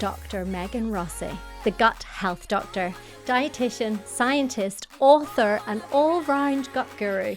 Dr Megan Rossi, the gut health doctor, dietitian, scientist, author, and all-round gut guru.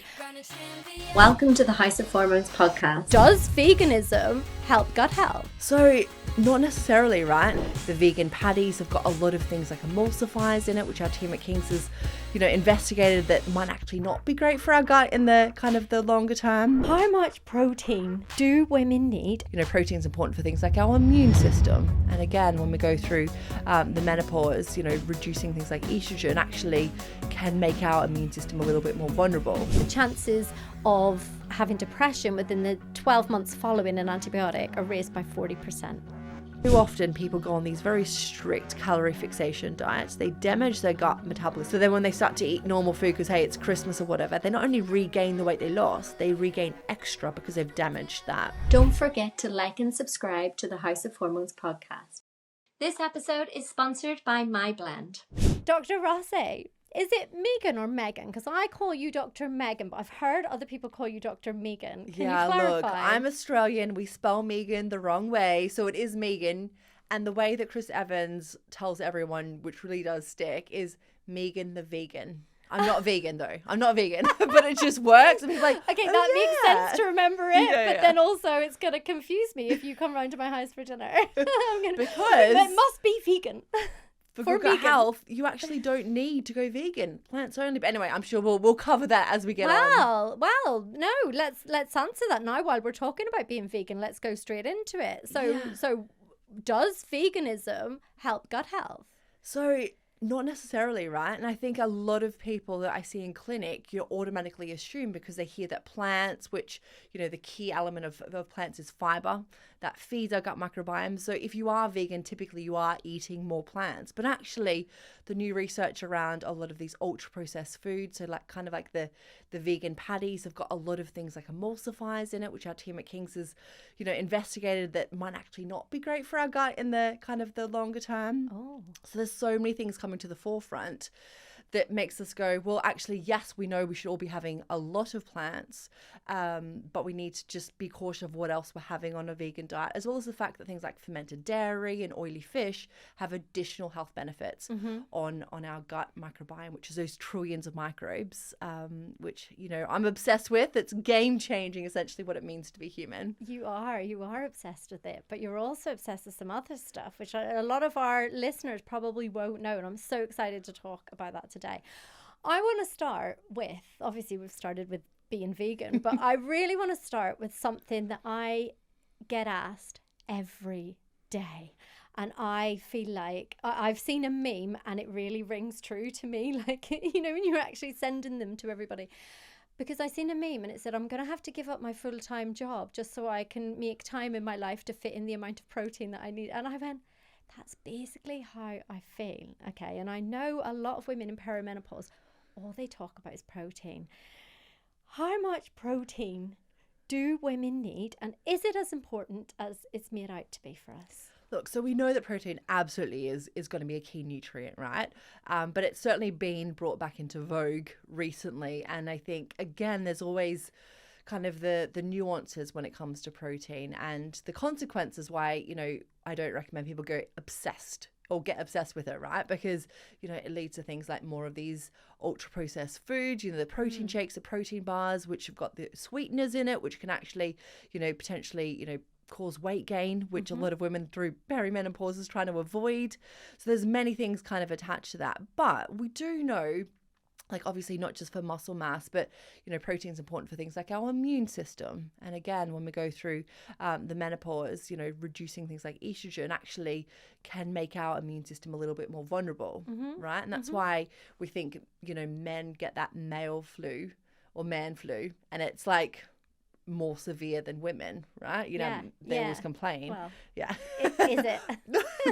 Welcome to the House of Hormones podcast. Does veganism help gut health? So, not necessarily, right? The vegan patties have got a lot of things like emulsifiers in it, which our team at King's has, investigated that might actually not be great for our gut in the kind of the longer term. How much protein do women need? Protein's important for things like our immune system. And again, when we go through the menopause, reducing things like estrogen actually can make our immune system a little bit more vulnerable. The chances of having depression within the 12 months following an antibiotic are raised by 40%. Too often people go on these very strict calorie fixation diets. They damage their gut metabolism. So then when they start to eat normal food because, hey, it's Christmas or whatever, they not only regain the weight they lost, they regain extra because they've damaged that. Don't forget to like and subscribe to the House of Hormones podcast. This episode is sponsored by My Blend. Dr. Rossi, is it Megan or Megan? Because I call you Dr. Megan, but I've heard other people call you Dr. Megan. Can you clarify? Look, I'm Australian. We spell Megan the wrong way, so it is Megan. And the way that Chris Evans tells everyone, which really does stick, is Megan the vegan. I'm not vegan though. I'm not vegan, but it just works. And he's like, okay, that makes sense to remember it, but then also it's going to confuse me if you come round to my house for dinner. It must be vegan. For gut health, you actually don't need to go vegan. Plants only. But anyway, I'm sure we'll cover that as we get on. Well, no, let's answer that now while we're talking about being vegan. Let's go straight into it. So does veganism help gut health? So not necessarily, right? And I think a lot of people that I see in clinic, you automatically assume because they hear that plants, which, the key element of plants is fiber, that feeds our gut microbiome. So if you are vegan, typically you are eating more plants. But actually, the new research around a lot of these ultra-processed foods, so like the vegan patties have got a lot of things like emulsifiers in it, which our team at King's has, investigated that might actually not be great for our gut in the kind of the longer term. Oh. So there's so many things coming to the forefront that makes us go, well, actually, yes, we know we should all be having a lot of plants, but we need to just be cautious of what else we're having on a vegan diet, as well as the fact that things like fermented dairy and oily fish have additional health benefits on our gut microbiome, which is those trillions of microbes, which, I'm obsessed with. It's game-changing, essentially, what it means to be human. You are obsessed with it, but you're also obsessed with some other stuff, which a lot of our listeners probably won't know, and I'm so excited to talk about that today. I want to start with, obviously we've started with being vegan, but I really want to start with something that I get asked every day. And I feel like I've seen a meme and it really rings true to me. Like, when you're actually sending them to everybody. Because I seen a meme and it said, I'm going to have to give up my full-time job just so I can make time in my life to fit in the amount of protein that I need. And I went, that's basically how I feel. Okay. And I know a lot of women in perimenopause, all they talk about is protein. How much protein do women need? And is it as important as it's made out to be for us? Look, so we know that protein absolutely is going to be a key nutrient, right? But it's certainly been brought back into vogue recently. And I think, again, there's always kind of the nuances when it comes to protein and the consequences why, I don't recommend people go obsessed or get obsessed with it, right? Because, it leads to things like more of these ultra processed foods, the protein shakes, the protein bars, which have got the sweeteners in it, which can actually, potentially, cause weight gain, which a lot of women through perimenopause is trying to avoid. So there's many things kind of attached to that. But we do know, like obviously not just for muscle mass, but, protein is important for things like our immune system. And again, when we go through the menopause, reducing things like estrogen actually can make our immune system a little bit more vulnerable, right? And that's why we think, men get that male flu or man flu, and it's like more severe than women, right? They always complain. Well, yeah. Is it?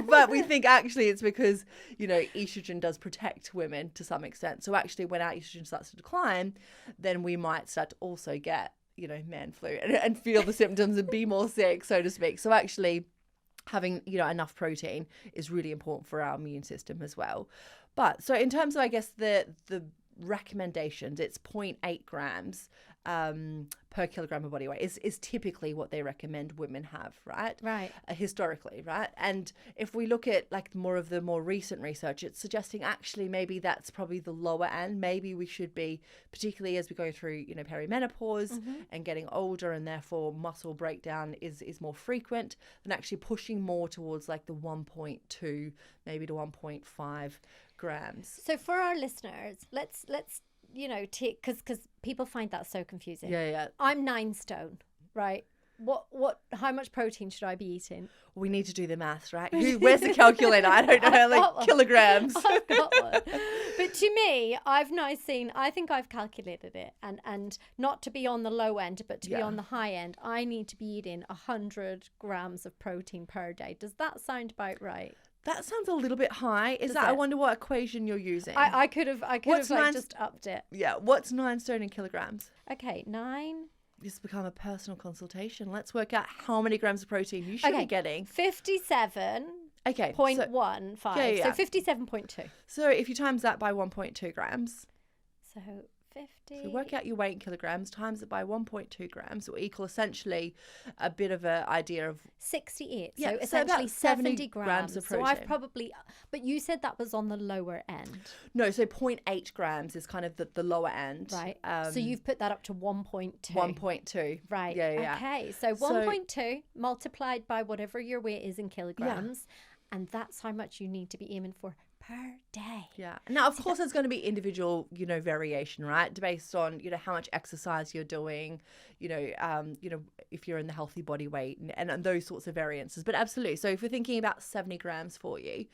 But we think actually it's because, estrogen does protect women to some extent. So actually when our estrogen starts to decline, then we might start to also get, man flu and feel the symptoms and be more sick, so to speak. So actually having, enough protein is really important for our immune system as well. But so in terms of, I guess, the recommendations, it's 0.8 grams per kilogram of body weight is typically what they recommend women have, right? Right. Historically, right? And if we look at like more of the more recent research, it's suggesting actually maybe that's probably the lower end. Maybe we should be, particularly as we go through, perimenopause and getting older, and therefore muscle breakdown is more frequent, than actually pushing more towards like the 1.2, maybe to 1.5 grams. So for our listeners, let's take, because people find that so confusing. Yeah. I'm 9 stone, right? How much protein should I be eating? We need to do the maths, right? Where's the calculator? I don't know, like kilograms. I've got one. But to me, I've now seen, I think I've calculated it, and not to be on the low end, but to be on the high end, I need to be eating 100 grams of protein per day. Does that sound about right? That sounds a little bit high. I wonder what equation you're using. I could have just upped it. Yeah. What's 9 stone in kilograms? Okay, 9. This has become a personal consultation. Let's work out how many grams of protein you should be getting. 57. Okay. 0.15. Yeah. So 57.2. So if you times that by 1.2 grams. So 50. So work out your weight in kilograms, times it by 1.2 grams, will equal essentially a bit of an idea of 68. Yeah, so so essentially about 70 70 grams of So I've protein. probably, but you said that was on the lower end. No, so 0.8 grams is kind of the lower end. Right. So you've put that up to 1.2. 1.2. Right. Yeah. Okay. So 1.2 multiplied by whatever your weight is in kilograms. And that's how much you need to be aiming for per day. Yeah. Now, of course, there's going to be individual, variation, right? Based on, how much exercise you're doing, if you're in the healthy body weight and those sorts of variances. But absolutely. So if we're thinking about 70 grams for you,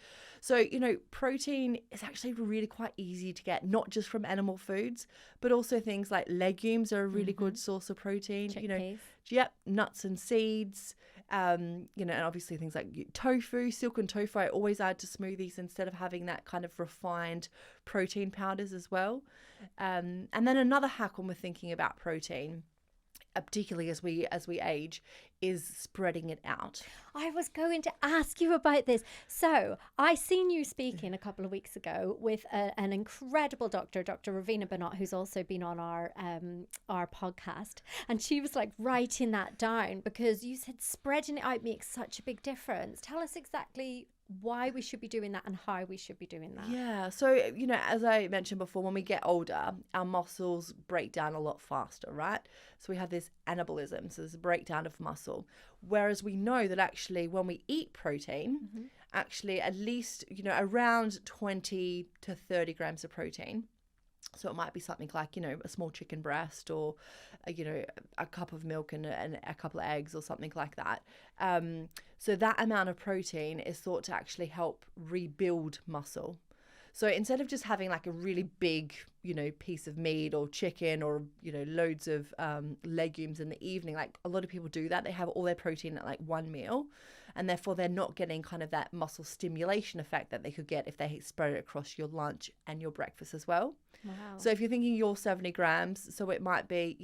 so, protein is actually really quite easy to get, not just from animal foods, but also things like legumes are a really good source of protein. Chickpeas. Nuts and seeds. And obviously things like tofu, silken tofu, I always add to smoothies instead of having that kind of refined protein powders as well. And then another hack when we're thinking about protein, particularly as we age, is spreading it out. I was going to ask you about this. So I seen you speaking a couple of weeks ago with an incredible doctor, Dr. Ravina Banat, who's also been on our podcast. And she was like writing that down because you said spreading it out makes such a big difference. Tell us exactly why we should be doing that and how we should be doing that. Yeah. So, as I mentioned before, when we get older, our muscles break down a lot faster, right? So we have this anabolism, so there's a breakdown of muscle. Whereas we know that actually when we eat protein, actually at least, around 20 to 30 grams of protein. So it might be something like, a small chicken breast or, a cup of milk and a couple of eggs or something like that. So that amount of protein is thought to actually help rebuild muscle. So instead of just having like a really big, piece of meat or chicken or, loads of legumes in the evening, like a lot of people do that. They have all their protein at like one meal, and therefore they're not getting kind of that muscle stimulation effect that they could get if they spread it across your lunch and your breakfast as well. Wow. So if you're thinking you're 70 grams, so it might be,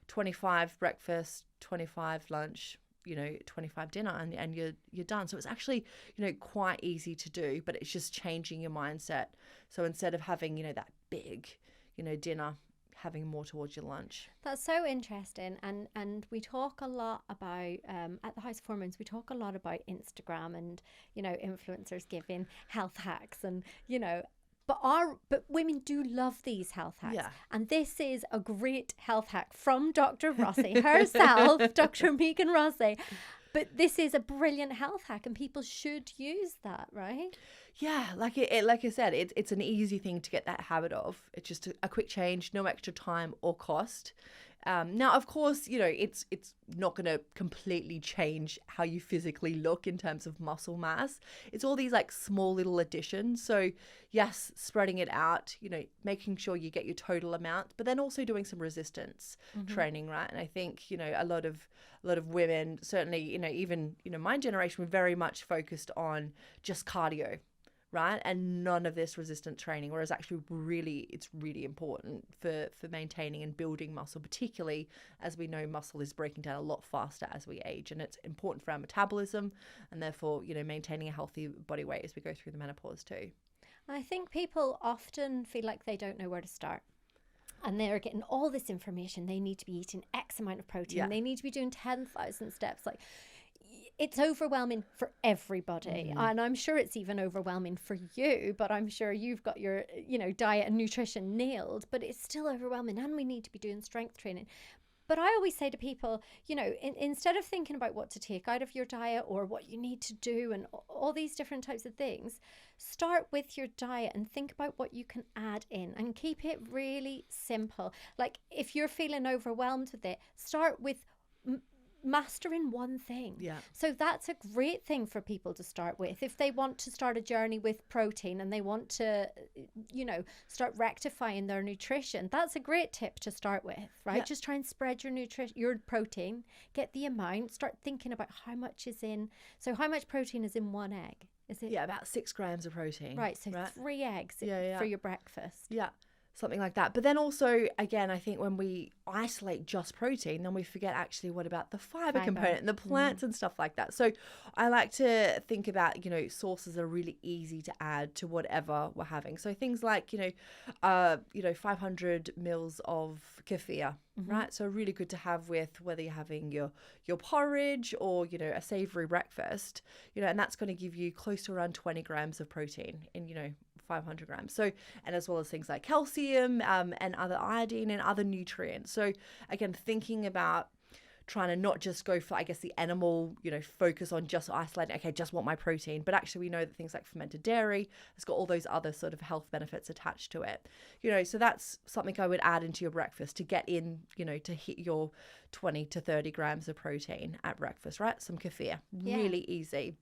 25 breakfast, 25 lunch, 25 dinner, and you're done. So it's actually, quite easy to do, but it's just changing your mindset. So instead of having, that big, dinner, having more towards your lunch. That's so interesting. And we talk a lot about, at the House of Hormones, we talk a lot about Instagram and, influencers giving health hacks and, but women do love these health hacks. Yeah. And this is a great health hack from Dr. Rossi herself, Dr. Megan Rossi. But this is a brilliant health hack and people should use that, right? Yeah, like I said, it's an easy thing to get that habit of. It's just a quick change, no extra time or cost. Now, of course, it's not going to completely change how you physically look in terms of muscle mass. It's all these like small little additions. So yes, spreading it out, making sure you get your total amount, but then also doing some resistance training, right? And I think, a lot of women, certainly, even, my generation, we're very much focused on just cardio, right? And none of this resistance training, whereas actually it's really important for maintaining and building muscle, particularly as we know muscle is breaking down a lot faster as we age, and it's important for our metabolism and therefore, maintaining a healthy body weight as we go through the menopause too. I think people often feel like they don't know where to start. and they're getting all this information. They need to be eating X amount of protein. Yeah. They need to be doing 10,000 steps. Like, it's overwhelming for everybody. And I'm sure it's even overwhelming for you, but I'm sure you've got your, diet and nutrition nailed, but it's still overwhelming, and we need to be doing strength training. But I always say to people, instead of thinking about what to take out of your diet or what you need to do and all these different types of things, start with your diet and think about what you can add in, and keep it really simple. Like, if you're feeling overwhelmed with it, start with mastering one thing. Yeah. So that's a great thing for people to start with. If they want to start a journey with protein and they want to, start rectifying their nutrition, that's a great tip to start with, right? Yeah. Just try and spread your protein, get the amount, start thinking about how much is in. So how much protein is in one egg? Is it? Yeah, about 6 grams of protein. Right. So 3 eggs for your breakfast. Yeah. Something like that. But then also, again, I think when we isolate just protein, then we forget actually what about the fiber component and the plants and stuff like that. So I like to think about, sources that are really easy to add to whatever we're having. So things like, 500 mils of kefir, right? So really good to have with whether you're having your porridge or, a savory breakfast, and that's going to give you close to around 20 grams of protein in, 500 grams. So, and as well as things like calcium and other iodine and other nutrients. So again, thinking about trying to not just go for, I guess, the animal, focus on just isolating, okay, just want my protein. But actually we know that things like fermented dairy has got all those other sort of health benefits attached to it. So that's something I would add into your breakfast to get in, to hit your 20 to 30 grams of protein at breakfast, right? Some kefir, really easy.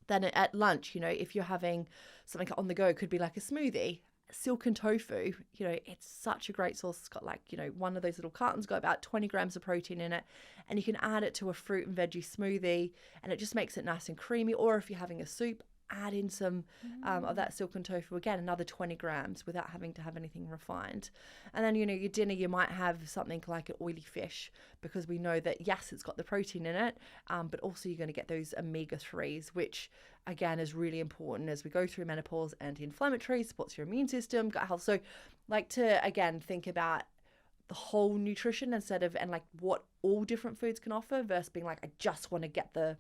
Then at lunch, if you're having something on the go, it could be like a smoothie. Silken tofu, it's such a great source. It's got one of those little cartons, got about 20 grams of protein in it, and you can add it to a fruit and veggie smoothie, and it just makes it nice and creamy. Or if you're having a soup, add in some of that silken tofu, again, another 20 grams without having to have anything refined. And then, your dinner, you might have something like an oily fish, because we know that, yes, it's got the protein in it, but also you're going to get those omega-3s, which again is really important as we go through menopause. Anti-inflammatory, supports your immune system, gut health. So like to, again, think about the whole nutrition and what all different foods can offer, versus being like, I just want to get the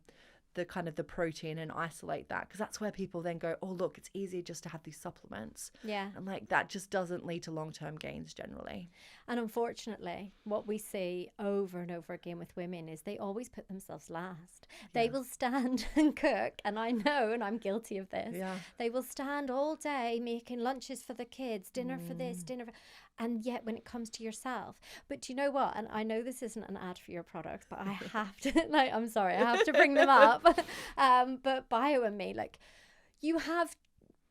kind of the protein and isolate that, because that's where people then go, oh look, it's easier just to have these supplements, and that just doesn't lead to long-term gains generally. And unfortunately, what we see over and over again with women is they always put themselves last. They will stand and cook, and I know, and I'm guilty of this, they will stand all day making lunches for the kids, dinner for this, dinner for... And yet when it comes to yourself, but do you know what? And I know this isn't an ad for your products, but I have to, I'm sorry, I have to bring them up. But Bio and Me, you have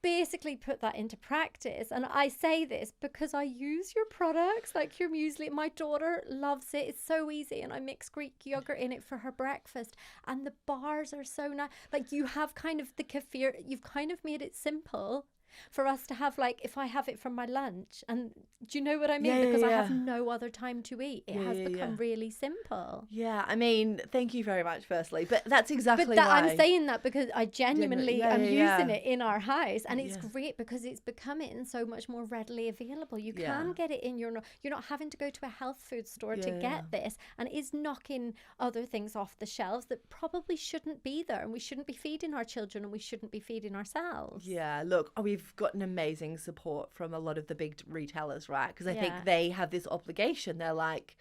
basically put that into practice. And I say this because I use your products, like your muesli. My daughter loves it. It's so easy. And I mix Greek yogurt in it for her breakfast. And the bars are so nice. You have kind of the kefir, you've kind of made it simple for us to have, if I have it from my lunch. And do you know what I mean? Because I have no other time to eat. It has become really simple. Yeah, I mean, thank you very much, firstly. But that's exactly why. I'm saying that because I genuinely am using it in our house. And it's great because it's becoming so much more readily available. You can get it in you're not having to go to a health food store to get this. And it is knocking other things off the shelves that probably shouldn't be there. And we shouldn't be feeding our children, and we shouldn't be feeding ourselves. Yeah, look, we've gotten amazing support from a lot of the big retailers, right? Because I think they have this obligation. They're like,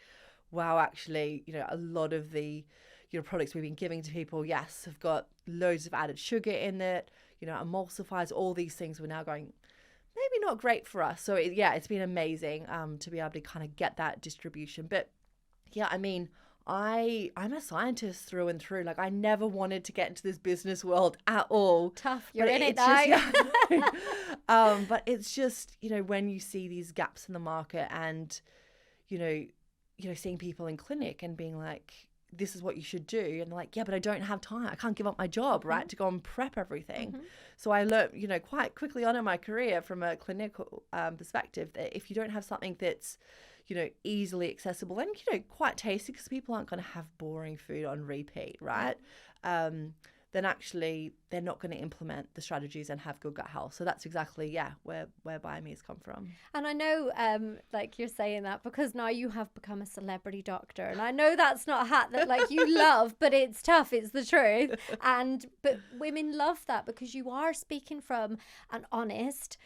wow, actually, a lot of the products we've been giving to people, have got loads of added sugar in it, emulsifiers, all these things. We're now going, maybe not great for us. So it's been amazing to be able to kind of get that distribution. But I mean, I'm a scientist through and through. I never wanted to get into this business world at all. Tough. You're in it now. But it's just, when you see these gaps in the market and, seeing people in clinic and being like, this is what you should do. And they're like, but I don't have time. I can't give up my job, right, to go and prep everything. So I learned, quite quickly on in my career from a clinical perspective that if you don't have something that's, easily accessible and, quite tasty, because people aren't going to have boring food on repeat, right? Then then actually they're not going to implement the strategies and have good gut health. So that's exactly, where biome's come from. And I know, like you're saying that because now you have become a celebrity doctor, and I know that's not a hat that like you love, but it's tough. It's the truth. But women love that because you are speaking from an honest,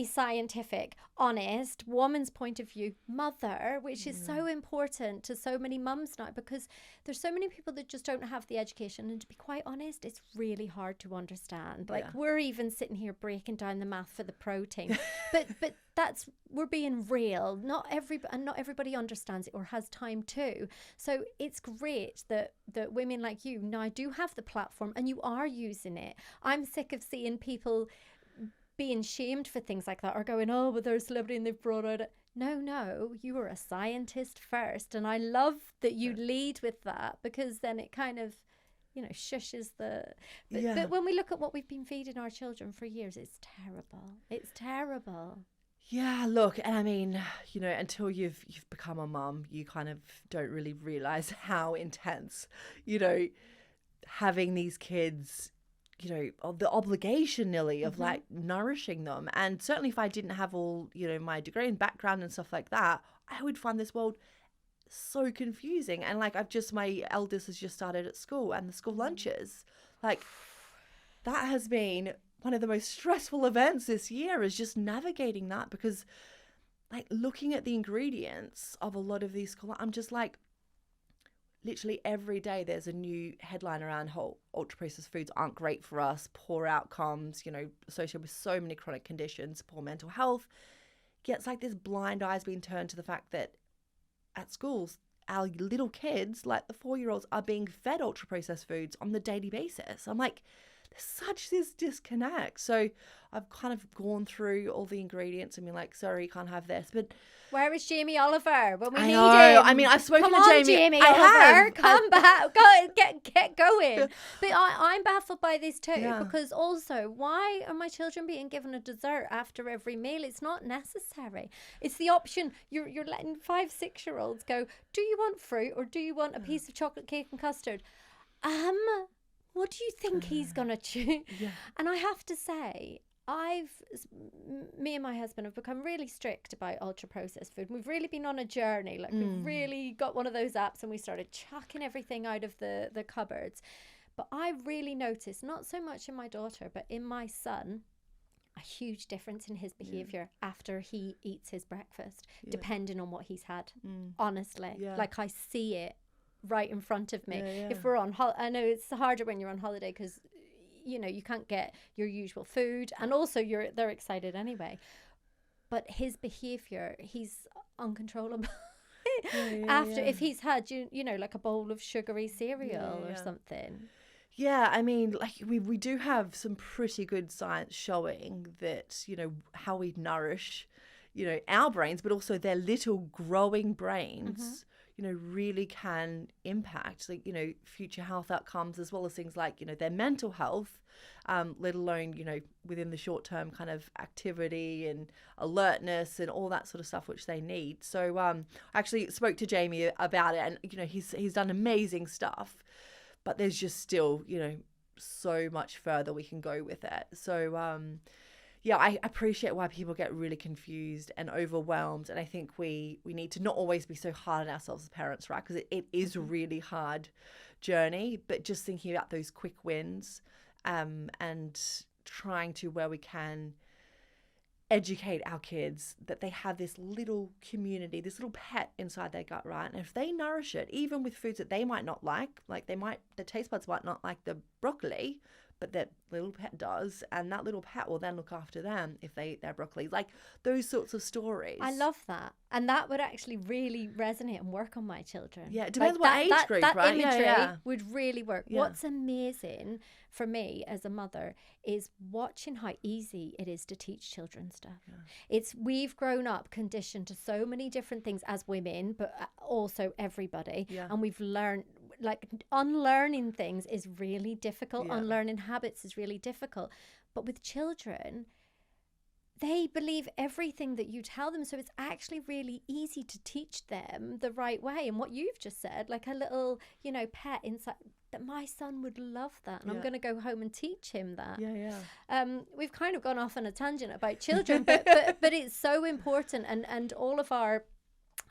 scientific, honest woman's point of view, mother, which is so important to so many mums now, because there's so many people that just don't have the education, and to be quite honest, it's really hard to understand. Like we're even sitting here breaking down the math for the protein, but that's, we're being real. Not everybody understands it or has time to. So it's great that women like you now do have the platform and you are using it. I'm sick of seeing people being shamed for things like that, or going, oh, but they're a celebrity and they've brought out no, you were a scientist first, and I love that you lead with that, because then it kind of, shushes but when we look at what we've been feeding our children for years, it's terrible. Yeah, look, and I mean, until you've become a mum, you kind of don't really realize how intense, having these kids, of the obligation nearly of like nourishing them. And certainly if I didn't have all, my degree and background and stuff like that, I would find this world so confusing. And like my eldest has just started at school, and the school lunches, like that has been one of the most stressful events this year, is just navigating that, because like looking at the ingredients of a lot of these school, I'm just like, literally every day there's a new headline around how ultra processed foods aren't great for us, poor outcomes, associated with so many chronic conditions, poor mental health. Yeah, it's like this blind eyes being turned to the fact that at schools, our little kids, like the 4-year-olds, are being fed ultra processed foods on the daily basis. I'm like, there's such this disconnect. So I've kind of gone through all the ingredients and been like, sorry, you can't have this. But where is Jamie Oliver when we need him? I mean, I've spoken to Jamie. Oliver, come back, go, get going. But I'm baffled by this too, because also, why are my children being given a dessert after every meal? It's not necessary. It's the option. You're letting 5-6-year-olds go, do you want fruit or do you want a piece of chocolate cake and custard? What do you think he's gonna choose? And I have to say, me and my husband have become really strict about ultra processed food. We've really been on a journey. Like we've really got one of those apps and we started chucking everything out of the cupboards. But I really noticed, not so much in my daughter, but in my son, a huge difference in his behavior after he eats his breakfast, depending on what he's had. Honestly, like I see it right in front of me. If we're on I know it's harder when you're on holiday, because you can't get your usual food, and also they're excited anyway, but his behavior, he's uncontrollable. If he's had like a bowl of sugary cereal or something. I mean, like we do have some pretty good science showing that how we nourish our brains, but also their little growing brains really can impact future health outcomes, as well as things like their mental health, let alone within the short term kind of activity and alertness and all that sort of stuff which they need. So I actually spoke to Jamie about it, and he's done amazing stuff, but there's just still so much further we can go with it. So I appreciate why people get really confused and overwhelmed. And I think we need to not always be so hard on ourselves as parents, right? Because it is a really hard journey, but just thinking about those quick wins and trying to, where we can, educate our kids that they have this little community, this little pet inside their gut, right? And if they nourish it, even with foods that they might not like the taste buds might not like the broccoli, but that little pet does, and that little pet will then look after them if they eat their broccoli. Like those sorts of stories. I love that. And that would actually really resonate and work on my children. Yeah, it depends what age group, right? That imagery would really work. Yeah. What's amazing for me as a mother is watching how easy it is to teach children stuff. Yeah. We've grown up conditioned to so many different things as women, but also everybody. Yeah. And we've learned, like, unlearning things is really difficult. Yeah. Unlearning habits is really difficult. But with children, they believe everything that you tell them. So it's actually really easy to teach them the right way. And what you've just said, like a little, pet inside, that my son would love that, and I'm Yeah. going to go home and teach him that. Yeah. We've kind of gone off on a tangent about children, but it's so important, and all of our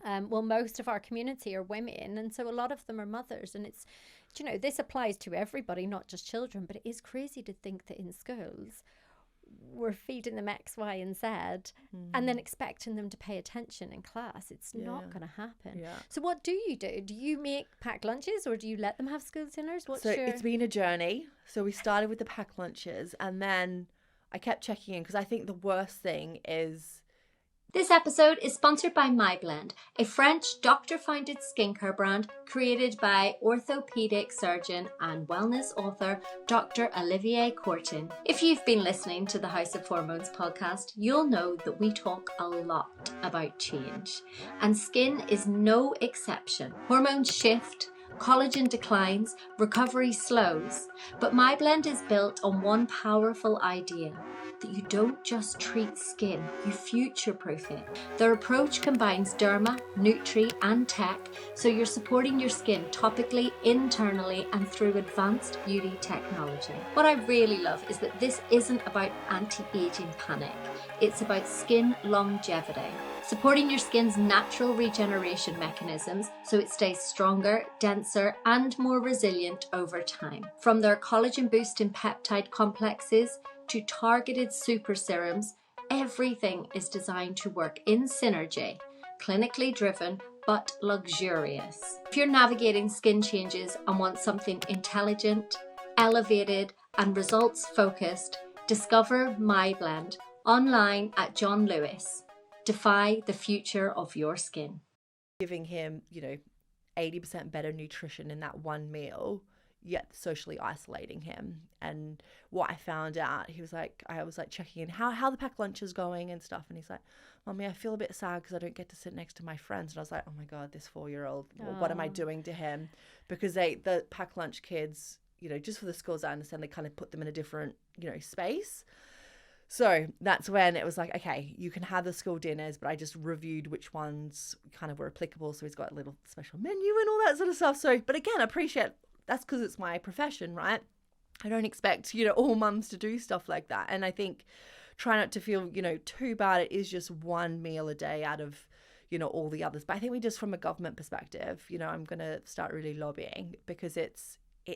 most of our community are women, and so a lot of them are mothers, and it's, you know, this applies to everybody, not just children, but it is crazy to think that in schools we're feeding them X, Y, and Z, and then expecting them to pay attention in class. It's not going to happen. Yeah. So what do? Do you make packed lunches, or do you let them have school dinners? It's been a journey. So we started with the packed lunches, and then I kept checking in, because I think the worst thing is... This episode is sponsored by MyBlend, a French doctor-founded skincare brand created by orthopedic surgeon and wellness author Dr. Olivier Courtin. If you've been listening to the House of Hormones podcast, you'll know that we talk a lot about change, and skin is no exception. Hormones shift, collagen declines, recovery slows, but MyBlend is built on one powerful idea: that you don't just treat skin, you future-proof it. Their approach combines derma, nutri, and tech, so you're supporting your skin topically, internally, and through advanced beauty technology. What I really love is that this isn't about anti-aging panic. It's about skin longevity, supporting your skin's natural regeneration mechanisms so it stays stronger, denser, and more resilient over time. From their collagen boosting peptide complexes to targeted super serums, everything is designed to work in synergy, clinically driven but luxurious. If you're navigating skin changes and want something intelligent, elevated, and results focused, discover MyBlend online at John Lewis. Defy the future of your skin. Giving him, 80% better nutrition in that one meal, yet socially isolating him. And what I found out, I was checking in how the packed lunch is going and stuff, and he's like, Mommy, I feel a bit sad because I don't get to sit next to my friends. And I was like, oh my God, this 4-year-old, what am I doing to him? Because the packed lunch kids, just for the schools, I understand they kind of put them in a different, space. So that's when it was like, okay, you can have the school dinners, but I just reviewed which ones kind of were applicable. So he's got a little special menu and all that sort of stuff. So, but again, I appreciate that's because it's my profession, right? I don't expect, all mums to do stuff like that. And I think try not to feel, too bad. It is just one meal a day out of, all the others. But I think we just, from a government perspective, I'm going to start really lobbying, because it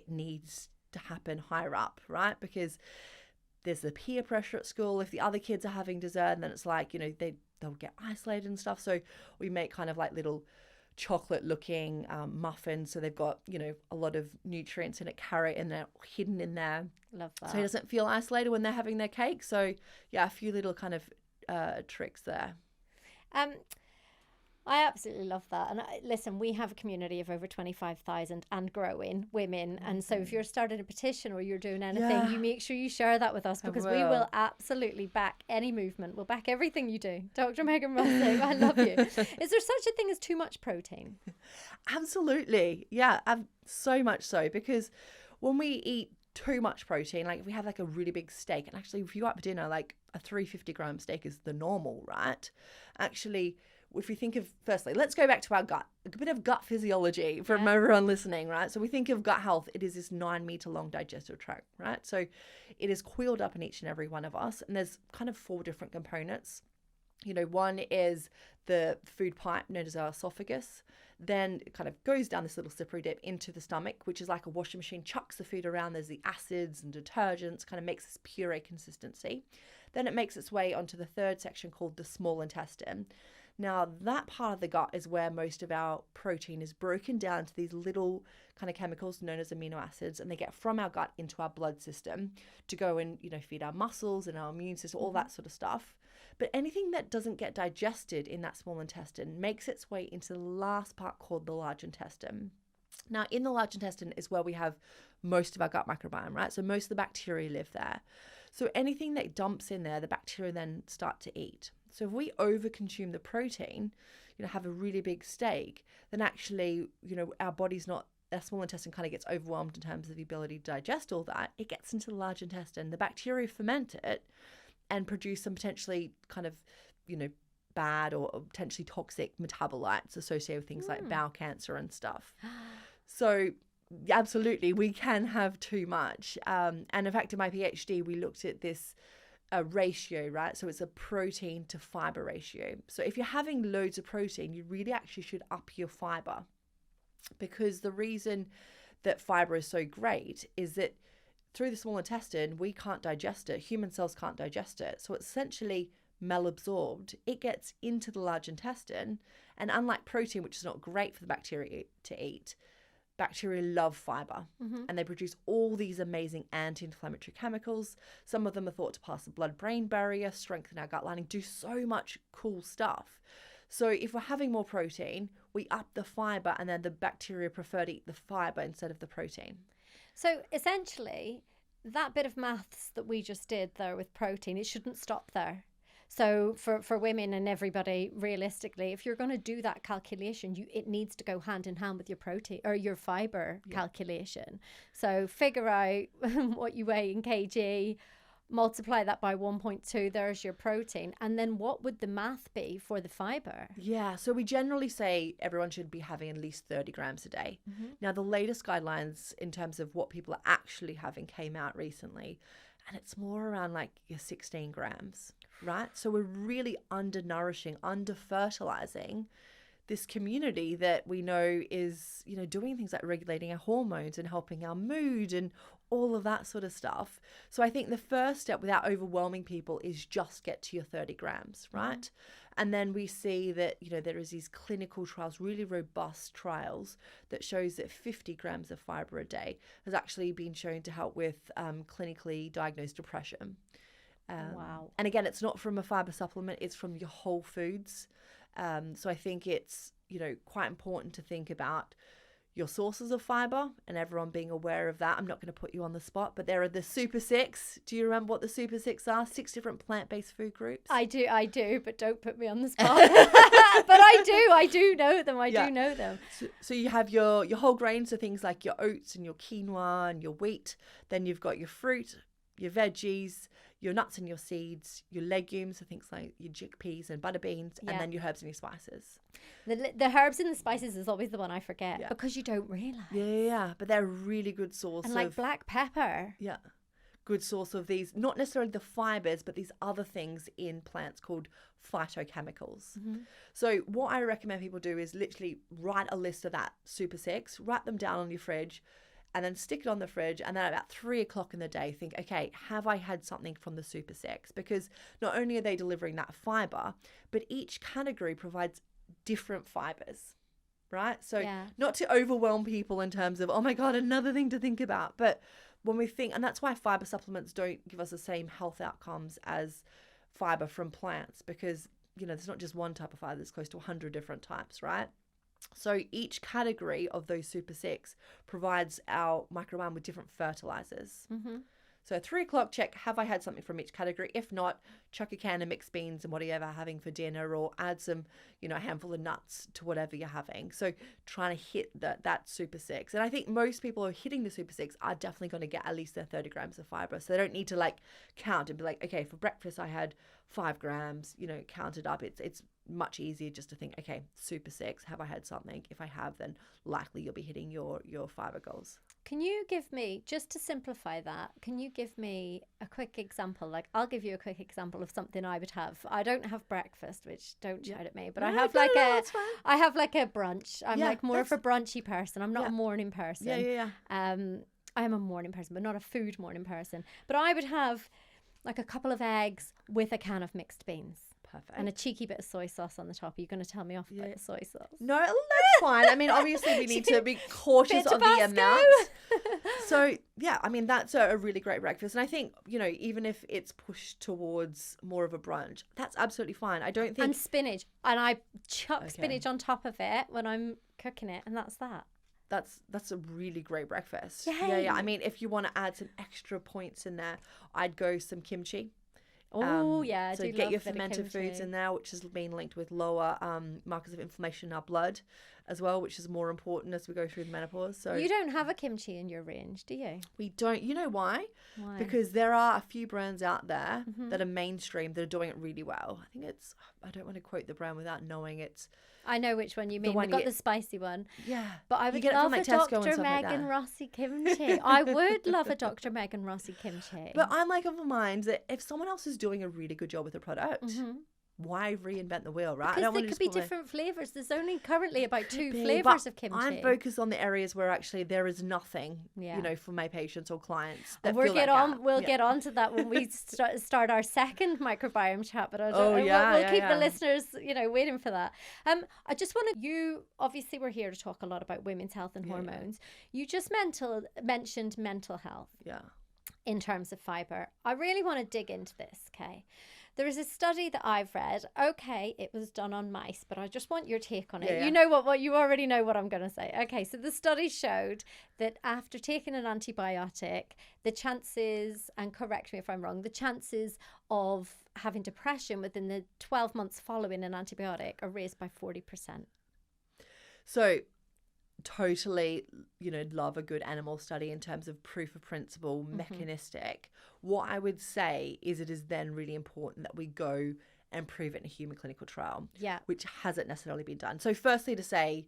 needs to happen higher up, right? Because there's the peer pressure at school. If the other kids are having dessert, and then it's like, they'll get isolated and stuff. So we make kind of like little chocolate looking muffins. So they've got, a lot of nutrients in it, carrot in there, hidden in there. Love that. So he doesn't feel isolated when they're having their cake. So yeah, a few little kind of tricks there. I absolutely love that. And listen, we have a community of over 25,000 and growing women. And so if you're starting a petition or you're doing anything, you make sure you share that with us, because we will absolutely back any movement. We'll back everything you do. Dr. Megan Rossi, I love you. Is there such a thing as too much protein? Absolutely. Yeah, so much so, because when we eat too much protein, like if we have like a really big steak, and actually if you go out for dinner, like a 350-gram steak is the normal, right? Actually, if we think of, firstly, let's go back to our gut, a bit of gut physiology from everyone listening, right? So we think of gut health, it is this 9-meter long digestive tract, right? So it is coiled up in each and every one of us, and there's kind of 4 different components. One is the food pipe known as our esophagus. Then it kind of goes down this little slippery dip into the stomach, which is like a washing machine, chucks the food around. There's the acids and detergents, kind of makes this puree consistency. Then it makes its way onto the third section called the small intestine. Now, that part of the gut is where most of our protein is broken down to these little kind of chemicals known as amino acids, and they get from our gut into our blood system to go and, feed our muscles and our immune system, all that sort of stuff. But anything that doesn't get digested in that small intestine makes its way into the last part called the large intestine. Now, in the large intestine is where we have most of our gut microbiome, right? So most of the bacteria live there. So anything that dumps in there, the bacteria then start to eat. So if we overconsume the protein, have a really big steak, then actually, our body's not, our small intestine kind of gets overwhelmed in terms of the ability to digest all that. It gets into the large intestine. The bacteria ferment it and produce some potentially kind of, bad or potentially toxic metabolites associated with things like bowel cancer and stuff. So absolutely, we can have too much. And in fact, in my PhD, we looked at this ratio, right? So it's a protein to fiber ratio. So if you're having loads of protein, you really actually should up your fiber, because the reason that fiber is so great is that through the small intestine, we can't digest it. Human cells can't digest it. So it's essentially malabsorbed. It gets into the large intestine. And unlike protein, which is not great for the bacteria to eat, bacteria love fiber, and they produce all these amazing anti-inflammatory chemicals. Some of them are thought to pass the blood-brain barrier, strengthen our gut lining, do so much cool stuff. So if we're having more protein, we up the fiber, and then the bacteria prefer to eat the fiber instead of the protein. So essentially, that bit of maths that we just did there with protein, it shouldn't stop there. So for women and everybody, realistically, if you're going to do that calculation, it needs to go hand in hand with your protein or your fiber calculation. So figure out what you weigh in kg, multiply that by 1.2, there's your protein. And then what would the math be for the fiber? Yeah, so we generally say everyone should be having at least 30 grams a day. Now, the latest guidelines in terms of what people are actually having came out recently, and it's more around like your 16 grams, right? So we're really undernourishing, under-fertilizing this community that we know is, doing things like regulating our hormones and helping our mood and all of that sort of stuff. So I think the first step without overwhelming people is just get to your 30 grams, right? And then we see that, there is these clinical trials, really robust trials that shows that 50 grams of fiber a day has actually been shown to help with clinically diagnosed depression. Wow. And again, it's not from a fiber supplement, it's from your whole foods. So I think it's, quite important to think about your sources of fiber and everyone being aware of that. I'm not going to put you on the spot, but there are the Super Six. Do you remember what the Super Six are? 6 different plant-based food groups. I do, but don't put me on the spot. But I do know them. I do know them. So you have your whole grains, so things like your oats and your quinoa and your wheat. Then you've got your fruit, your veggies, your nuts and your seeds, your legumes, so things like your chickpeas and butter beans, and then your herbs and your spices. The herbs and the spices is always the one I forget because you don't realise. Yeah, but they're a really good source and like black pepper. Yeah, good source of these, not necessarily the fibers, but these other things in plants called phytochemicals. So what I recommend people do is literally write a list of that Super Six, write them down on your fridge, and then stick it on the fridge, and then at about 3 o'clock in the day, think, okay, have I had something from the Super Six? Because not only are they delivering that fiber, but each category provides different fibers, right? So not to overwhelm people in terms of, oh my God, another thing to think about. But when we think, and that's why fiber supplements don't give us the same health outcomes as fiber from plants, because, there's not just one type of fiber, there's close to 100 different types, right? So each category of those Super Six provides our microbiome with different fertilizers. So at 3 o'clock, check, have I had something from each category? If not, chuck a can of mixed beans and whatever you're having for dinner, or add some, a handful of nuts to whatever you're having. So trying to hit that Super Six. And I think most people who are hitting the Super Six are definitely going to get at least their 30 grams of fiber. So they don't need to count and be like, okay, for breakfast I had 5 grams, count it up. It's much easier just to think, okay, Super Six, have I had something? If I have, then likely you'll be hitting your fiber goals. Can you give me, just to simplify that, can you give me a quick example? I'll give you a quick example of something I would have. I don't have breakfast, which don't shout at me, but I have I have like a brunch. I'm more of a brunchy person. I'm not a morning person. I am a morning person, but not a food morning person. But I would have like a couple of eggs with a can of mixed beans. Perfect. And a cheeky bit of soy sauce on the top. Are you going to tell me off about the soy sauce? No, that's fine. I mean, obviously we need to be cautious of the amount. So, that's a really great breakfast. And I think, even if it's pushed towards more of a brunch, that's absolutely fine. I don't think... And spinach. And I chuck spinach on top of it when I'm cooking it. And that's that. That's a really great breakfast. Yay. Yeah. I mean, if you want to add some extra points in there, I'd go some kimchi. Oh, so get your fermented foods in there, which has been linked with lower markers of inflammation in our blood. as well, which is more important as we go through the menopause. So you don't have a kimchi in your range, do you? we don't. You know why? Why? Because there are a few brands out there that are mainstream that are doing it really well. I think it's, I don't want to quote the brand without knowing it's. I know which one you mean. one They've got you- the spicy one. Yeah. But I You would get it from, love like, a Tesco and Dr. stuff like Megan that. Rossi kimchi. I would love a Dr. Megan Rossi kimchi. But I'm like of a mind that if someone else is doing a really good job with a product, why reinvent the wheel, right? I because don't they want to could just be put my- different flavours. There's only currently about 2 be, flavours but of kimchi. I'm focused on the areas where actually there is nothing, Yeah. you know, for my patients or clients. That We'll fill get that on. gap. We'll Yeah. get on to that when we start our second microbiome chat. But Oh, yeah, we'll yeah, keep yeah. the listeners, you know, waiting for that. I just wanted you. Obviously, we're here to talk a lot about women's health and hormones. You just mentioned mental health Yeah. in terms of fiber. I really want to dig into this. Okay. There is a study that I've read. Okay, it was done on mice, but I just want your take on it. Yeah. You know what you already know what I'm going to say. Okay, so the study showed that after taking an antibiotic, the chances, and correct me if I'm wrong, the chances of having depression within the 12 months following an antibiotic are raised by 40%. So totally, you know, love a good animal study in terms of proof of principle, mechanistic. What I would say is it is then really important that we go and prove it in a human clinical trial, Yeah. which hasn't necessarily been done. So firstly, to say,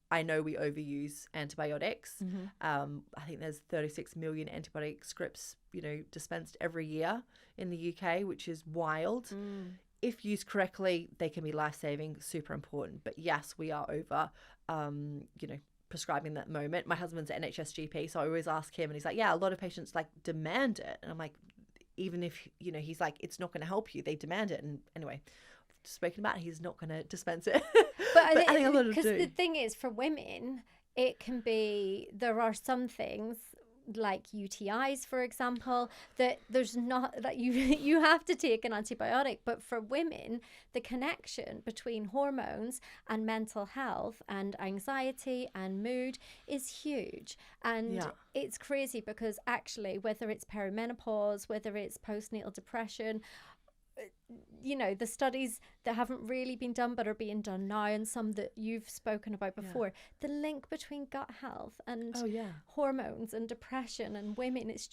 I know we overuse antibiotics. I think there's 36 million antibiotic scripts, you know, dispensed every year in the UK, which is wild. If used correctly, they can be life-saving, super important. But yes, we are over, you know, prescribing that moment. My husband's an NHS GP, so I always ask him, and he's like, yeah, a lot of patients like demand it. And I'm like, even if, you know, he's like, it's not going to help you, they demand it. And anyway, spoken about, he's not going to dispense it. But I think a lot of because do. the thing is, for women, it can be, there are some things like UTIs, for example, that there's not, that you have to take an antibiotic. But for women, the connection between hormones and mental health and anxiety and mood is huge. And Yeah. it's crazy because actually, whether it's perimenopause, whether it's postnatal depression, you know, the studies that haven't really been done but are being done now, and some that you've spoken about before, the link between gut health and hormones and depression and women, it's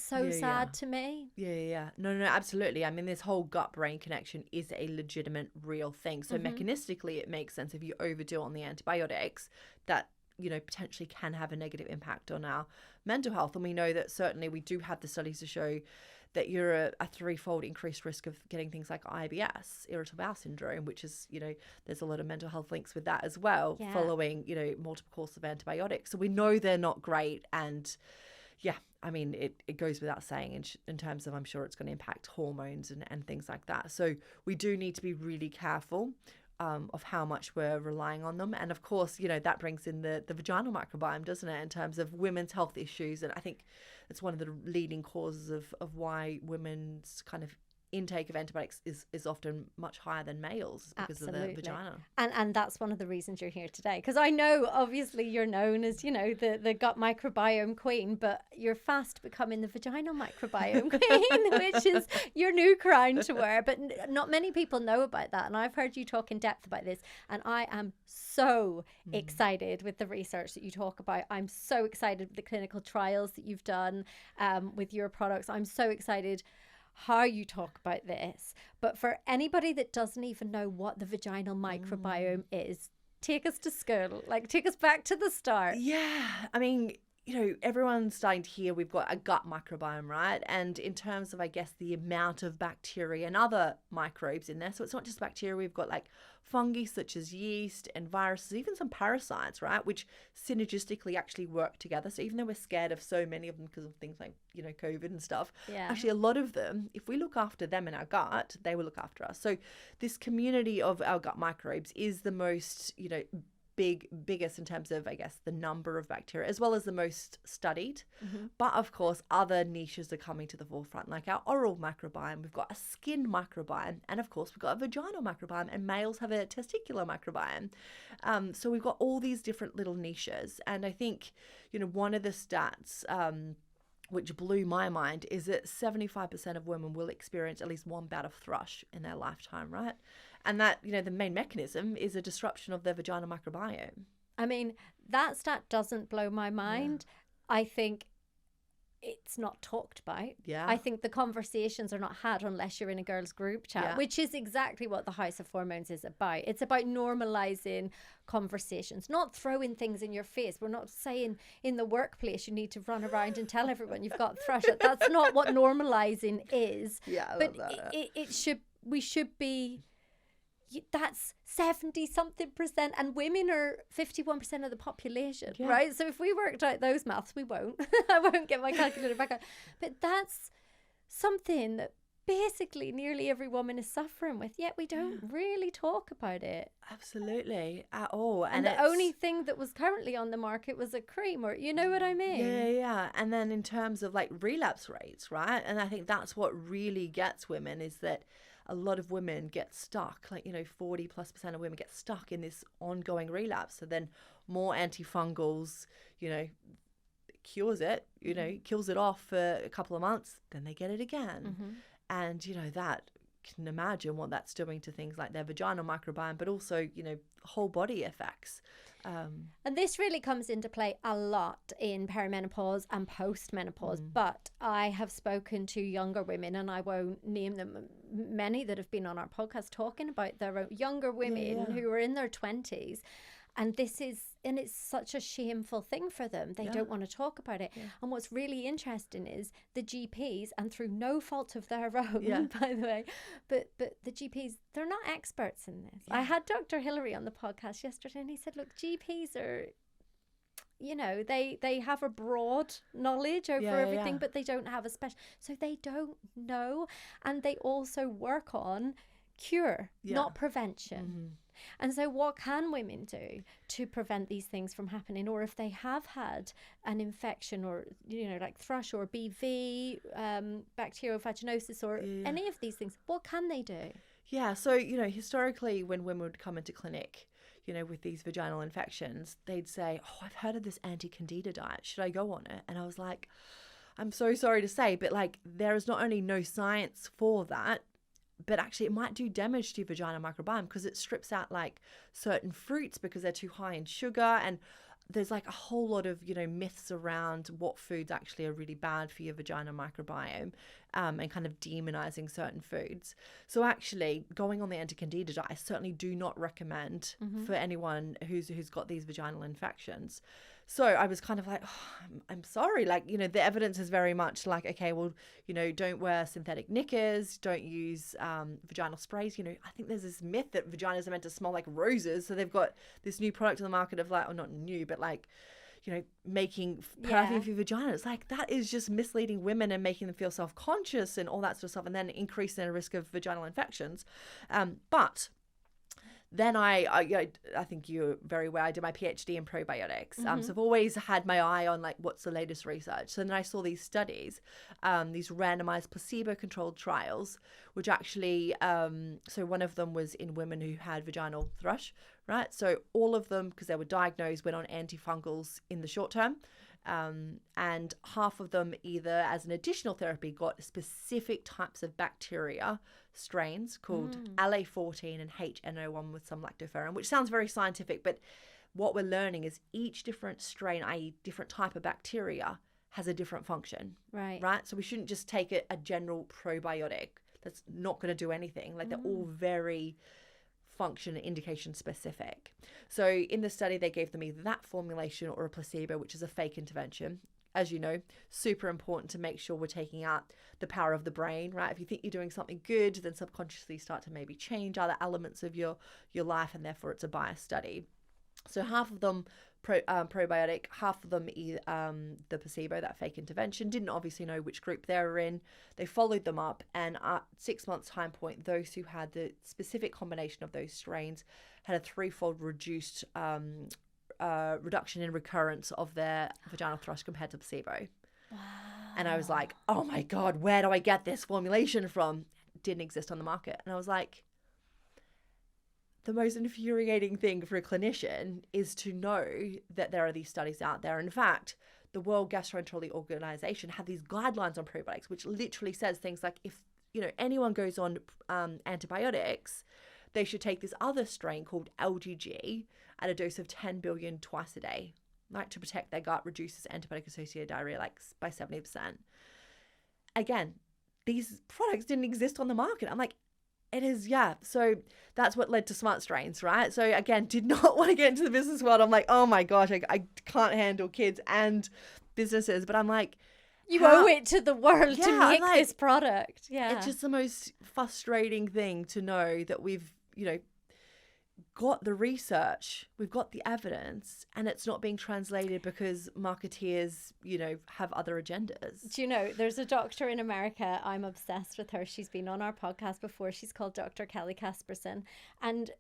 so sad to me. Yeah. No, absolutely. I mean, this whole gut-brain connection is a legitimate, real thing. So mechanistically, it makes sense if you overdo on the antibiotics that, you know, potentially can have a negative impact on our mental health. And we know that certainly we do have the studies to show that you're a threefold increased risk of getting things like IBS, irritable bowel syndrome, which is, you know, there's a lot of mental health links with that as well, following, you know, multiple courses of antibiotics. So we know they're not great. And yeah, I mean, it goes without saying in terms of, I'm sure it's going to impact hormones and things like that. So we do need to be really careful of how much we're relying on them. And of course, you know, that brings in the vaginal microbiome, doesn't it, in terms of women's health issues. And I think it's one of the leading causes of why women's kind of intake of antibiotics is often much higher than males because of the vagina. And that's one of the reasons you're here today, because I know obviously you're known as, you know, the gut microbiome queen, but you're fast becoming the vaginal microbiome queen, which is your new crown to wear. But not many people know about that, and I've heard you talk in depth about this, and I am so excited with the research that you talk about. I'm so excited with the clinical trials that you've done with your products. I'm so excited how you talk about this. But for anybody that doesn't even know what the vaginal microbiome is, take us to school, like take us back to the start. Yeah, I mean, you know, everyone's starting to hear we've got a gut microbiome, right? And in terms of, I guess, the amount of bacteria and other microbes in there, so it's not just bacteria, we've got like fungi such as yeast and viruses, even some parasites, right, which synergistically actually work together. So even though we're scared of so many of them because of things like, you know, COVID and stuff, actually a lot of them, if we look after them in our gut, they will look after us. So this community of our gut microbes is the most, you know, biggest in terms of, I guess, the number of bacteria, as well as the most studied. But of course, other niches are coming to the forefront, like our oral microbiome. We've got a skin microbiome, and of course, we've got a vaginal microbiome, and males have a testicular microbiome. So we've got all these different little niches. And I think, you know, one of the stats which blew my mind, is that 75% of women will experience at least one bout of thrush in their lifetime, right? And that, you know, the main mechanism is a disruption of their vaginal microbiome. I mean, that stat doesn't blow my mind. I think it's not talked about. Yeah. I think the conversations are not had unless you're in a girls' group chat, which is exactly what the House of Hormones is about. It's about normalizing conversations, not throwing things in your face. We're not saying in the workplace you need to run around and tell everyone you've got thrush. That's not what normalizing is. Yeah, I but love that. It should. We should be. That's 70-something%, and women are 51% of the population, right? So if we worked out those maths, we won't. I won't get my calculator back out. But that's something that basically nearly every woman is suffering with, yet we don't really talk about it. Absolutely, at all. And the only thing that was currently on the market was a cream, or you know what I mean? Yeah. And then in terms of like relapse rates, right? And I think that's what really gets women, is that a lot of women get stuck, like, you know, 40+% of women get stuck in this ongoing relapse. So then more antifungals, you know, cures it, you know, kills it off for a couple of months, then they get it again. And, you know, that can imagine what that's doing to things like their vaginal microbiome, but also, you know, whole body effects. And this really comes into play a lot in perimenopause and postmenopause. But I have spoken to younger women, and I won't name them, many that have been on our podcast talking about their own younger women who are in their 20s. And it's such a shameful thing for them. They don't want to talk about it. And what's really interesting is the GPs, and through no fault of their own, by the way, but the GPs, they're not experts in this. I had Dr. Hillary on the podcast yesterday, and he said, look, GPs are, you know, they have a broad knowledge over everything, but they don't have a special, so they don't know. And they also work on cure, not prevention. And so what can women do to prevent these things from happening? Or if they have had an infection, or, you know, like thrush or BV, bacterial vaginosis, or any of these things, what can they do? Yeah, so, you know, historically when women would come into clinic, you know, with these vaginal infections, they'd say, oh, I've heard of this anti-candida diet. Should I go on it? And I was like, I'm so sorry to say, but like, there is not only no science for that, but actually it might do damage to your vaginal microbiome, because it strips out like certain fruits because they're too high in sugar. And there's like a whole lot of, you know, myths around what foods actually are really bad for your vaginal microbiome, and kind of demonizing certain foods. So actually going on the anti-candida diet, I certainly do not recommend for anyone who's got these vaginal infections. So I was kind of like, oh, I'm sorry. Like, you know, the evidence is very much like, okay, well, you know, don't wear synthetic knickers, don't use vaginal sprays. You know, I think there's this myth that vaginas are meant to smell like roses. So they've got this new product on the market of like, or not new, but like, you know, making perfume for your vagina. It's like, that is just misleading women and making them feel self-conscious and all that sort of stuff, and then increasing the risk of vaginal infections. But then I think you're very aware, I did my PhD in probiotics. So I've always had my eye on like what's the latest research. So then I saw these studies, these randomized placebo-controlled trials, which actually, so one of them was in women who had vaginal thrush, right? So all of them, because they were diagnosed, went on antifungals in the short term. And half of them, either as an additional therapy, got specific types of bacteria strains called LA14 and HNO1 with some lactoferrin, which sounds very scientific, but what we're learning is each different strain, i.e. different type of bacteria, has a different function. Right? So we shouldn't just take a general probiotic that's not going to do anything. Like, they're all very function and indication specific. So in the study, they gave them either that formulation or a placebo, which is a fake intervention. As you know, super important to make sure we're taking out the power of the brain, right? If you think you're doing something good, then subconsciously start to maybe change other elements of your life, and therefore it's a biased study. So half of them probiotic, half of them the placebo, that fake intervention. Didn't obviously know which group they were in. They followed them up, and at 6 months time point, those who had the specific combination of those strains had a threefold reduced reduction in recurrence of their vaginal thrush compared to placebo. Wow. And I was like, oh my God, where do I get this formulation from? It didn't exist on the market. And I was like, the most infuriating thing for a clinician is to know that there are these studies out there. In fact, the World Gastroenterology Organization have these guidelines on probiotics, which literally says things like if, anyone goes on antibiotics, they should take this other strain called LGG at a dose of 10 billion twice a day, like to protect their gut, reduces antibiotic-associated diarrhea by 70%. Again, these products didn't exist on the market. I'm like, it is, yeah. So that's what led to smart strains, right? So again, did not want to get into the business world. I'm like, oh my gosh, I can't handle kids and businesses. But I'm like, you owe it to the world to make this product. Yeah. It's just the most frustrating thing to know that we've, got the research, we've got the evidence, and it's not being translated because marketeers, have other agendas. Do you know, there's a doctor in America, I'm obsessed with her. She's been on our podcast before. She's called Dr. Kelly Casperson. And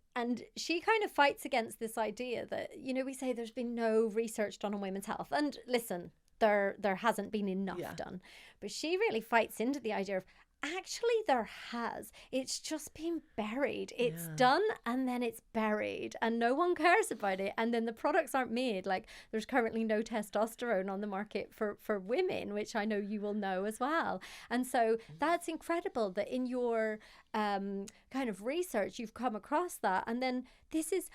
she kind of fights against this idea that, we say there's been no research done on women's health. And listen, there hasn't been enough done. But she really fights into the idea of, actually, there has. It's just been buried. It's done and then it's buried and no one cares about it. And then the products aren't made. Like, there's currently no testosterone on the market for women, which I know you will know as well. And so that's incredible that in your kind of research, you've come across that. And then this is...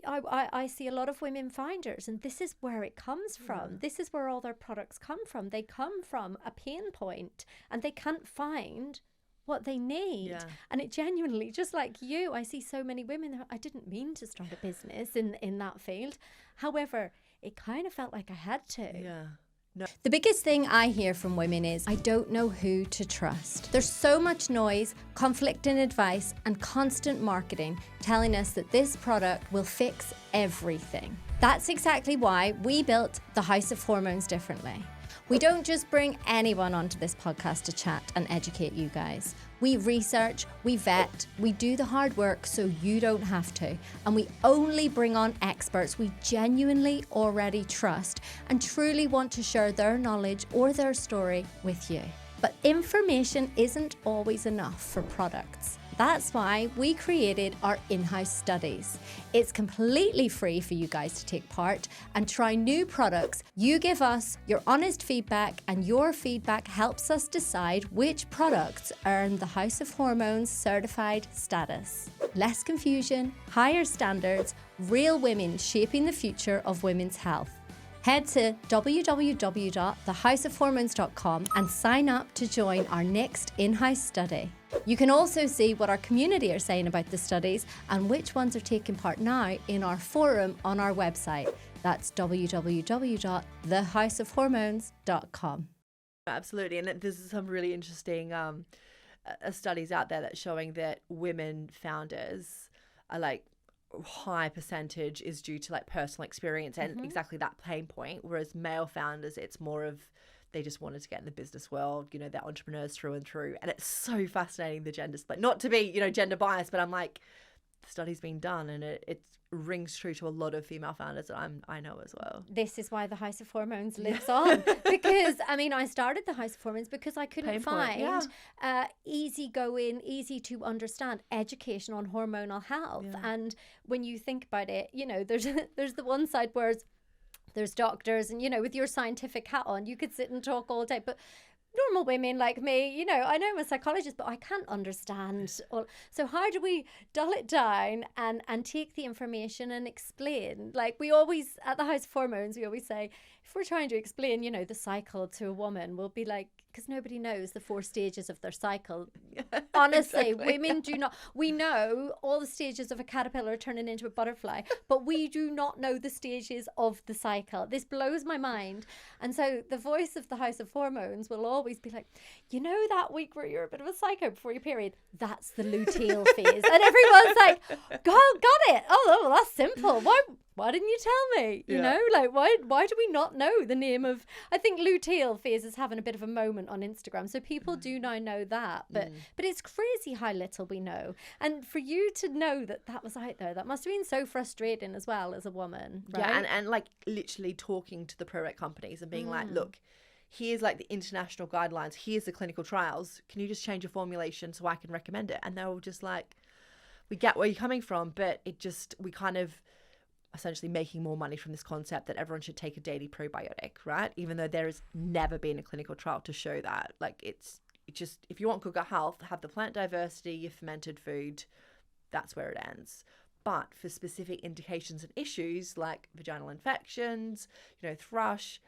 I see a lot of women finders, and this is where it comes from. This is where all their products come from. They come from a pain point and they can't find what they need. And it genuinely, just like you, I see so many women, I didn't mean to start a business in that field. However, it kind of felt like I had to. No. The biggest thing I hear from women is, I don't know who to trust. There's so much noise, conflicting advice, and constant marketing telling us that this product will fix everything. That's exactly why we built the House of Hormones differently. We don't just bring anyone onto this podcast to chat and educate you guys. We research, we vet, we do the hard work so you don't have to. And we only bring on experts we genuinely already trust and truly want to share their knowledge or their story with you. But information isn't always enough for products. That's why we created our in-house studies. It's completely free for you guys to take part and try new products. You give us your honest feedback, and your feedback helps us decide which products earn the House of Hormones certified status. Less confusion, higher standards, real women shaping the future of women's health. Head to www.thehouseofhormones.com and sign up to join our next in-house study. You can also see what our community are saying about the studies and which ones are taking part now in our forum on our website. That's www.thehouseofhormones.com. Absolutely. And there's some really interesting studies out there that's showing that women founders are like, high percentage is due to like personal experience and exactly that pain point, whereas male founders, it's more of they just wanted to get in the business world, they're entrepreneurs through and through. And it's so fascinating, the gender split, not to be gender biased, but I'm like, the study's been done and it rings true to a lot of female founders that I know as well. This is why the House of Hormones lives on. Because, I started the House of Hormones because I couldn't find easy going, easy to understand education on hormonal health. And when you think about it, there's the one side where there's doctors and, with your scientific hat on, you could sit and talk all day. But normal women like me, I know I'm a psychologist, but I can't understand all. So how do we dull it down and take the information and explain? Like we always, at the House of Hormones, we always say, if we're trying to explain, the cycle to a woman, we'll be like, because nobody knows the 4 stages of their cycle. Honestly, women do not. We know all the stages of a caterpillar turning into a butterfly, but we do not know the stages of the cycle. This blows my mind. And so the voice of the House of Hormones will always be like, that week where you're a bit of a psycho before your period, that's the luteal phase. And everyone's like, got it. Oh, well, that's simple. Why didn't you tell me? You know, like why do we not know the name of? I think luteal phase is having a bit of a moment on Instagram, so people do now know that. But it's crazy how little we know. And for you to know that was out there, that must have been so frustrating as well as a woman, right? Yeah, and like literally talking to the product companies and being like, look, here's like the international guidelines, here's the clinical trials. Can you just change your formulation so I can recommend it? And they were just like, we get where you're coming from, but we kind of essentially making more money from this concept that everyone should take a daily probiotic, right? Even though there has never been a clinical trial to show that. Like it's just, if you want good gut health, have the plant diversity, your fermented food, that's where it ends. But for specific indications and issues like vaginal infections, thrush,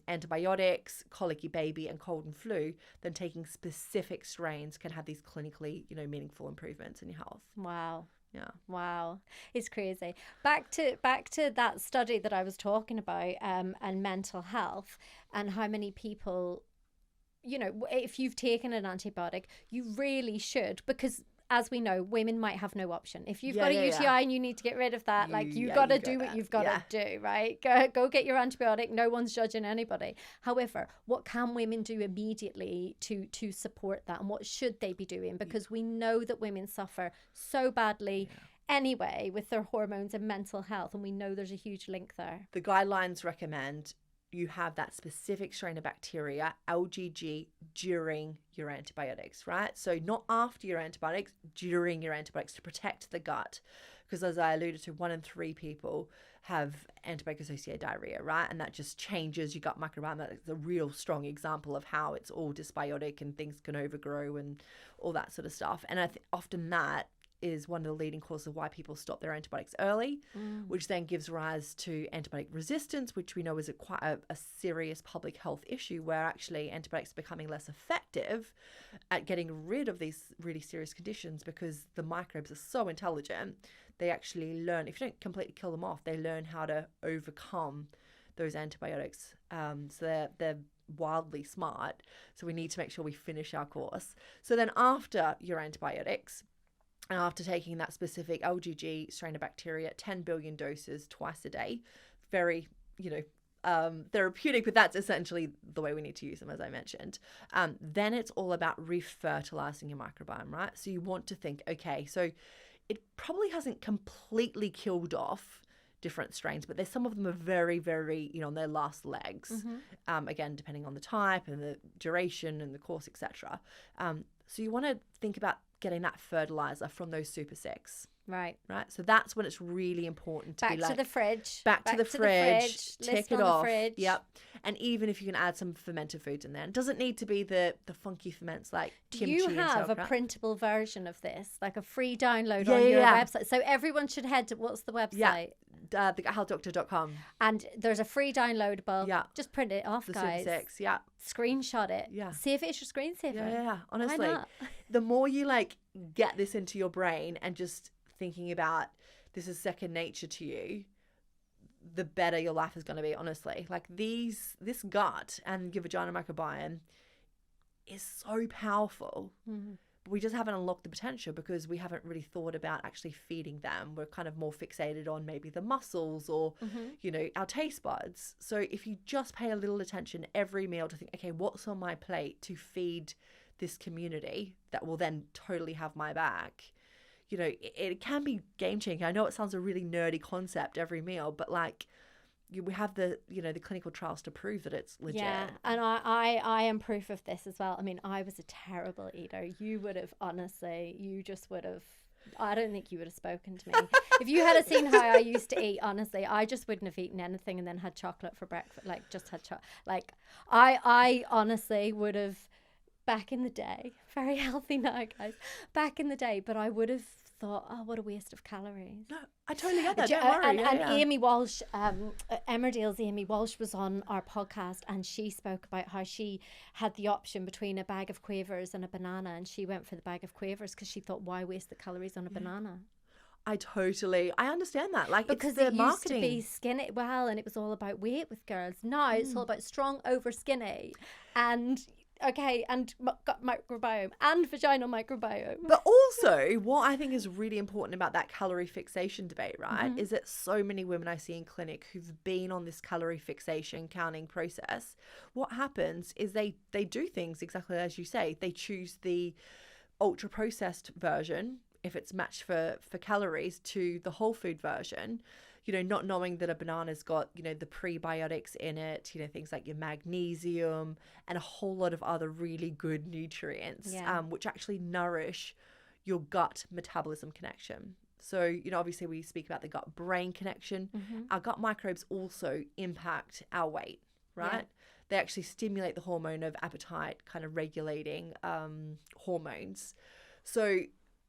antibiotics, colicky baby, and cold and flu, then taking specific strains can have these clinically, meaningful improvements in your health. Wow. Yeah. Wow. It's crazy. Back to that study that I was talking about, and mental health, and how many people, if you've taken an antibiotic, you really should, because as we know, women might have no option. If you've got a UTI and you need to get rid of that, you got to do what you've got to do, right? Go get your antibiotic. No one's judging anybody. However, what can women do immediately to support that, and what should they be doing? Because we know that women suffer so badly anyway with their hormones and mental health, and we know there's a huge link there. The guidelines recommend you have that specific strain of bacteria, LGG, during your antibiotics, right? So not after your antibiotics, during your antibiotics, to protect the gut. Because as I alluded to, 1 in 3 people have antibiotic-associated diarrhea, right? And that just changes your gut microbiome. That's a real strong example of how it's all dysbiotic and things can overgrow and all that sort of stuff. And I think often that is one of the leading causes of why people stop their antibiotics early, which then gives rise to antibiotic resistance, which we know is quite a serious public health issue, where actually antibiotics are becoming less effective at getting rid of these really serious conditions, because the microbes are so intelligent. They actually learn, if you don't completely kill them off, they learn how to overcome those antibiotics. So they're wildly smart. So we need to make sure we finish our course. So then after your antibiotics, after taking that specific LGG strain of bacteria, 10 billion doses twice a day, very, therapeutic, but that's essentially the way we need to use them, as I mentioned. Then it's all about refertilizing your microbiome, right? So you want to think, okay, so it probably hasn't completely killed off different strains, but there's some of them are very, very, on their last legs. Again, depending on the type and the duration and the course, etc. So you want to think about getting that fertilizer from those super six. Right. So that's when it's really important to back be like, to the fridge. Back to the fridge. Tick it off. Fridge. Yep. And even if you can add some fermented foods in there, it doesn't need to be the funky ferments like kimchi. You and have a sauerkraut. printable version of this, like a free download on your website. So everyone should head to, what's the website? theguthealthdoctor.com. And there's a free downloadable. Yeah. Just print it off, The guys. Super 6, yeah. Screenshot it. Yeah. Save it as your screensaver. Yeah. Honestly, Why not? the more you get this into your brain and just thinking about this is second nature to you, the better your life is going to be, honestly. Like this gut and your vagina microbiome is so powerful. But we just haven't unlocked the potential because we haven't really thought about actually feeding them. We're kind of more fixated on maybe the muscles or, our taste buds. So if you just pay a little attention every meal to think, okay, what's on my plate to feed this community that will then totally have my back, it can be game changing. I know it sounds a really nerdy concept every meal, but we have the the clinical trials to prove that it's legit. Yeah, and I am proof of this as well. I mean, I was a terrible eater. You would have, honestly, I don't think you would have spoken to me. If you had seen how I used to eat, honestly, I just wouldn't have eaten anything and then had chocolate for breakfast, just had chocolate. I honestly would have, back in the day, very healthy now, guys, back in the day, but I would have thought, oh, what a waste of calories. No, I totally get that. Don't worry. And Amy Walsh, Emmerdale's Amy Walsh was on our podcast, and she spoke about how she had the option between a bag of Quavers and a banana, and she went for the bag of Quavers because she thought, why waste the calories on a banana? I understand that. Because it's the it marketing. used to be skinny, and it was all about weight with girls. Now it's all about strong over skinny, and gut microbiome and vaginal microbiome. But also, what I think is really important about that calorie fixation debate, right, is that so many women I see in clinic who've been on this calorie fixation counting process, what happens is they do things exactly as you say. They choose the ultra processed version if it's matched for calories to the whole food version, not knowing that a banana's got, the prebiotics in it, things like your magnesium and a whole lot of other really good nutrients, which actually nourish your gut metabolism connection. So, obviously we speak about the gut-brain connection. Our gut microbes also impact our weight, right? Yeah. They actually stimulate the hormone of appetite, kind of regulating hormones. So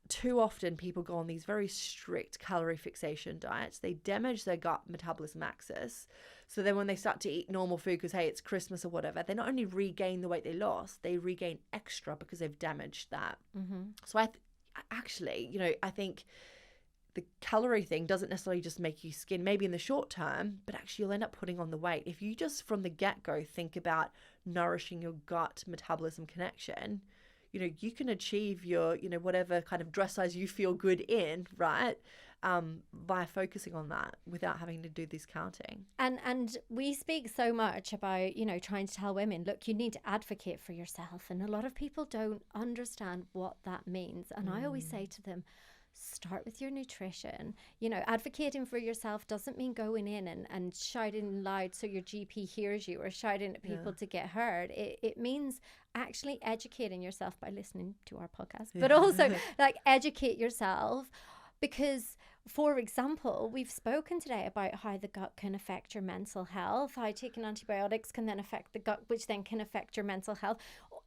too often people go on these very strict calorie fixation diets. They damage their gut metabolism axis. So then when they start to eat normal food because, hey, it's Christmas or whatever, they not only regain the weight they lost, they regain extra because they've damaged that. So I think the calorie thing doesn't necessarily just make you skin, maybe in the short term, but actually you'll end up putting on the weight. If you just from the get-go think about nourishing your gut metabolism connection, you can achieve your, whatever kind of dress size you feel good in, right? By focusing on that without having to do this counting. And we speak so much about, trying to tell women, look, you need to advocate for yourself. And a lot of people don't understand what that means. And I always say to them, start with your nutrition. Advocating for yourself doesn't mean going in and shouting loud so your GP hears you or shouting at people to get heard. It means actually educating yourself by listening to our podcast, but also like educate yourself. Because, for example, we've spoken today about how the gut can affect your mental health, how taking antibiotics can then affect the gut, which then can affect your mental health.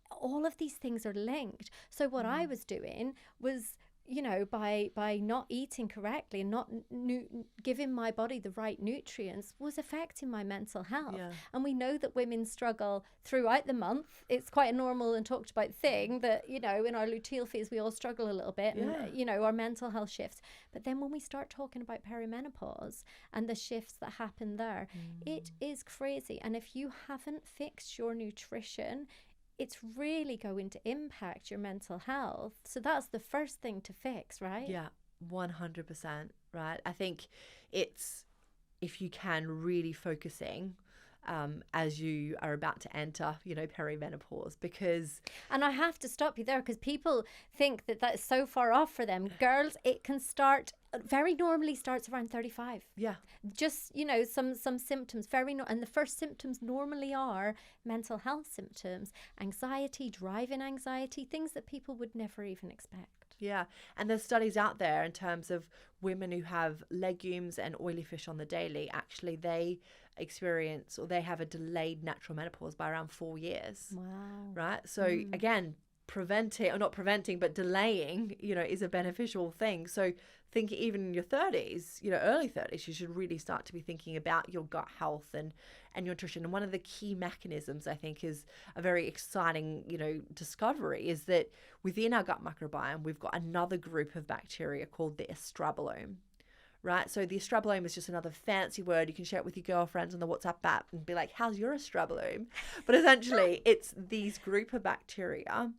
All of these things are linked. So what I was doing was, by not eating correctly and not giving my body the right nutrients was affecting my mental health. Yeah. And we know that women struggle throughout the month. It's quite a normal and talked about thing that, in our luteal phase, we all struggle a little bit and, our mental health shifts. But then when we start talking about perimenopause and the shifts that happen there, it is crazy. And if you haven't fixed your nutrition, it's really going to impact your mental health. So that's the first thing to fix, right? Yeah, 100%, right? I think it's, if you can, really focusing as you are about to enter, perimenopause, because... And I have to stop you there because people think that is so far off for them. Girls, it can start... very normally starts around 35. Yeah. Just, some symptoms, and the first symptoms normally are mental health symptoms, anxiety, driving anxiety, things that people would never even expect. Yeah. And there's studies out there in terms of women who have legumes and oily fish on the daily, actually they experience, or they have a delayed natural menopause by around 4 years. Wow. Right. So again, delaying, is a beneficial thing. So think even in your 30s, early 30s, you should really start to be thinking about your gut health and your nutrition. And one of the key mechanisms I think is a very exciting, discovery is that within our gut microbiome, we've got another group of bacteria called the estrobolome. Right. So the estrobolome is just another fancy word. You can share it with your girlfriends on the WhatsApp app and be like, how's your estrobolome? But essentially it's these group of bacteria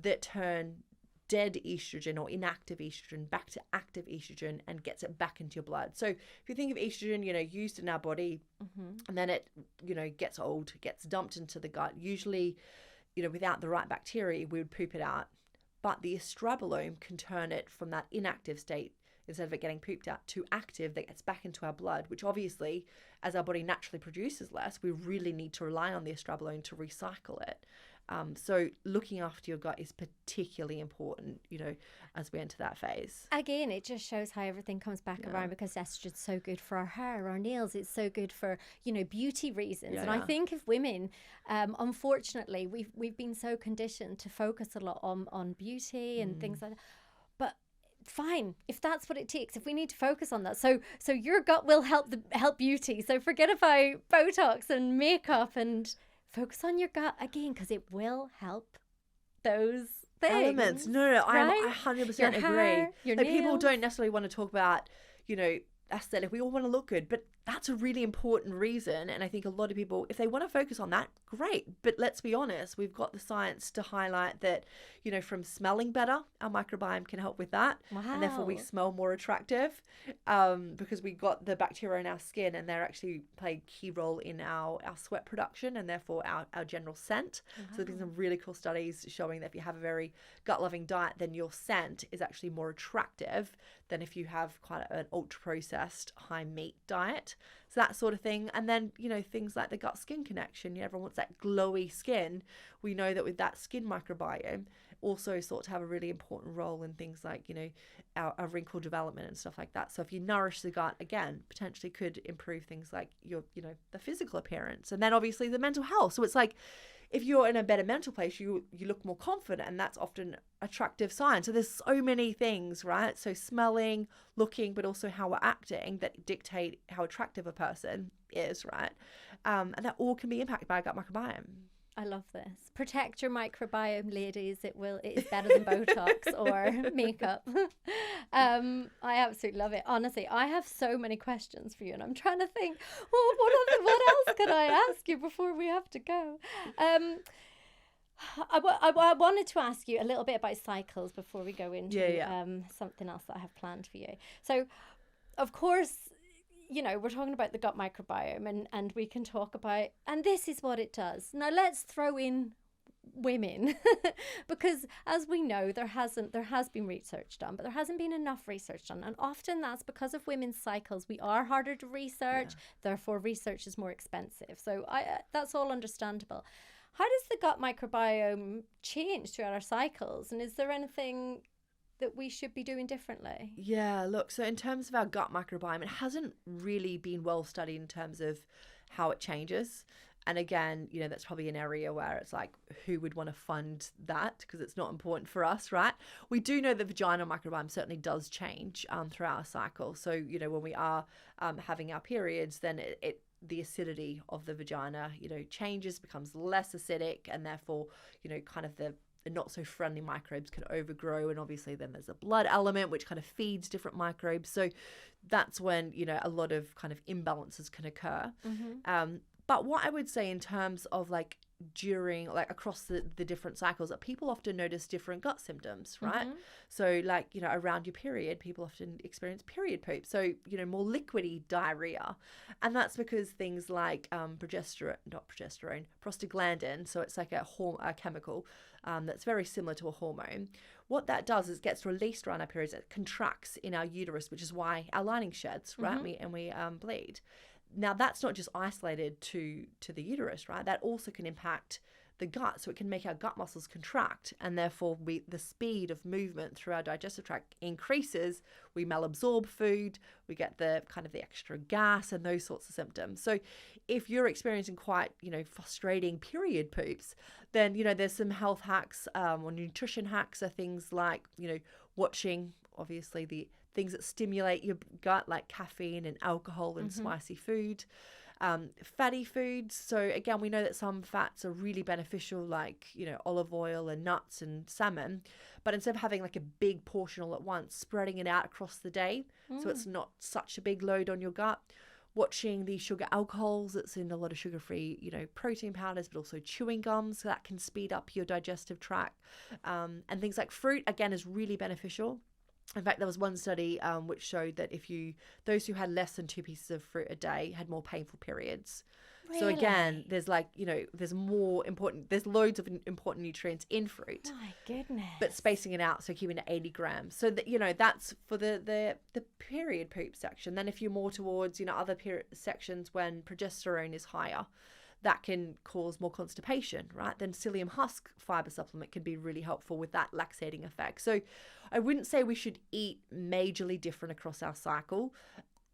that turn dead estrogen or inactive estrogen back to active estrogen and gets it back into your blood. So if you think of estrogen, used in our body and then it, gets old, gets dumped into the gut, usually, without the right bacteria, we would poop it out. But the estrobolome can turn it from that inactive state, instead of it getting pooped out, to active, that gets back into our blood, which obviously, as our body naturally produces less, we really need to rely on the estrobolome to recycle it. So looking after your gut is particularly important, as we enter that phase. Again, it just shows how everything comes back around, because estrogen's so good for our hair, our nails. It's so good for, beauty reasons. Yeah, and I think if women, unfortunately, we've been so conditioned to focus a lot on beauty and things like that. But fine, if that's what it takes, if we need to focus on that, so your gut will help beauty. So forget about Botox and makeup and focus on your gut again, because it will help those things. Elements. No, right? I 100% your agree. hair, your like nails. People don't necessarily want to talk about, aesthetic. We all want to look good, but that's a really important reason. And I think a lot of people, if they want to focus on that, great. But let's be honest, we've got the science to highlight that, from smelling better, our microbiome can help with that. Wow. And therefore we smell more attractive, because we got the bacteria in our skin and they're actually play a key role in our sweat production and therefore our general scent. Wow. So there's been some really cool studies showing that if you have a very gut-loving diet, then your scent is actually more attractive than if you have quite an ultra-processed high-meat diet. So that sort of thing. And then, things like the gut-skin connection. Everyone wants that glowy skin. We know that with that skin microbiome, also thought to have a really important role in things like, our wrinkle development and stuff like that. So if you nourish the gut, again, potentially could improve things like your, the physical appearance, and then obviously the mental health. So it's like, if you're in a better mental place, you look more confident, and that's often attractive sign. So there's so many things, right? So smelling, looking, but also how we're acting that dictate how attractive a person is, right? And that all can be impacted by a gut microbiome. I love this. Protect your microbiome, ladies. It is better than Botox or makeup. I absolutely love it. Honestly, I have so many questions for you, and I'm trying to think, what else could I ask you before we have to go? I wanted to ask you a little bit about cycles before we go into something else that I have planned for you. So, of course, we're talking about the gut microbiome, and we can talk about, and this is what it does. Now let's throw in women because, as we know, there has been research done, but there hasn't been enough research done, and often that's because of women's cycles. We are harder to research, therefore research is more expensive. So that's all understandable. How does the gut microbiome change throughout our cycles, and is there anything that we should be doing differently? Yeah, look, so in terms of our gut microbiome, it hasn't really been well studied in terms of how it changes. And again, that's probably an area where it's like, who would want to fund that? Because it's not important for us, right? We do know the vaginal microbiome certainly does change throughout our cycle. So, when we are having our periods, then the acidity of the vagina, changes, becomes less acidic, and therefore, kind of the not so friendly microbes can overgrow, and obviously then there's a blood element which kind of feeds different microbes. So that's when a lot of kind of imbalances can occur. But what I would say in terms of during across the different cycles, that people often notice different gut symptoms, right? So around your period, people often experience period poop, so more liquidy diarrhea, and that's because things like prostaglandin, so it's like a chemical that's very similar to a hormone. What that does is it gets released around our periods. It contracts in our uterus, which is why our lining sheds, right? And we bleed. Now, that's not just isolated to the uterus, right? That also can impact the gut. So it can make our gut muscles contract, and therefore the speed of movement through our digestive tract increases. We malabsorb food, we get the kind of the extra gas and those sorts of symptoms. So if you're experiencing quite, frustrating period poops, then, there's some health hacks or nutrition hacks are things like, watching, obviously, the things that stimulate your gut, like caffeine and alcohol and spicy food. Fatty foods. So again, we know that some fats are really beneficial, like, olive oil and nuts and salmon, but instead of having like a big portion all at once, spreading it out across the day, so it's not such a big load on your gut. Watching the sugar alcohols, that's in a lot of sugar-free, protein powders, but also chewing gums, so that can speed up your digestive tract. And things like fruit, again, is really beneficial. In fact, there was one study which showed that those who had less than 2 pieces of fruit a day had more painful periods. Really? So again, there's there's loads of important nutrients in fruit. My goodness. But spacing it out, so keeping it 80 grams. So that, that's for the period poop section. Then if you're more towards, other period sections when progesterone is higher, that can cause more constipation, right? Then psyllium husk fiber supplement can be really helpful with that laxating effect. So I wouldn't say we should eat majorly different across our cycle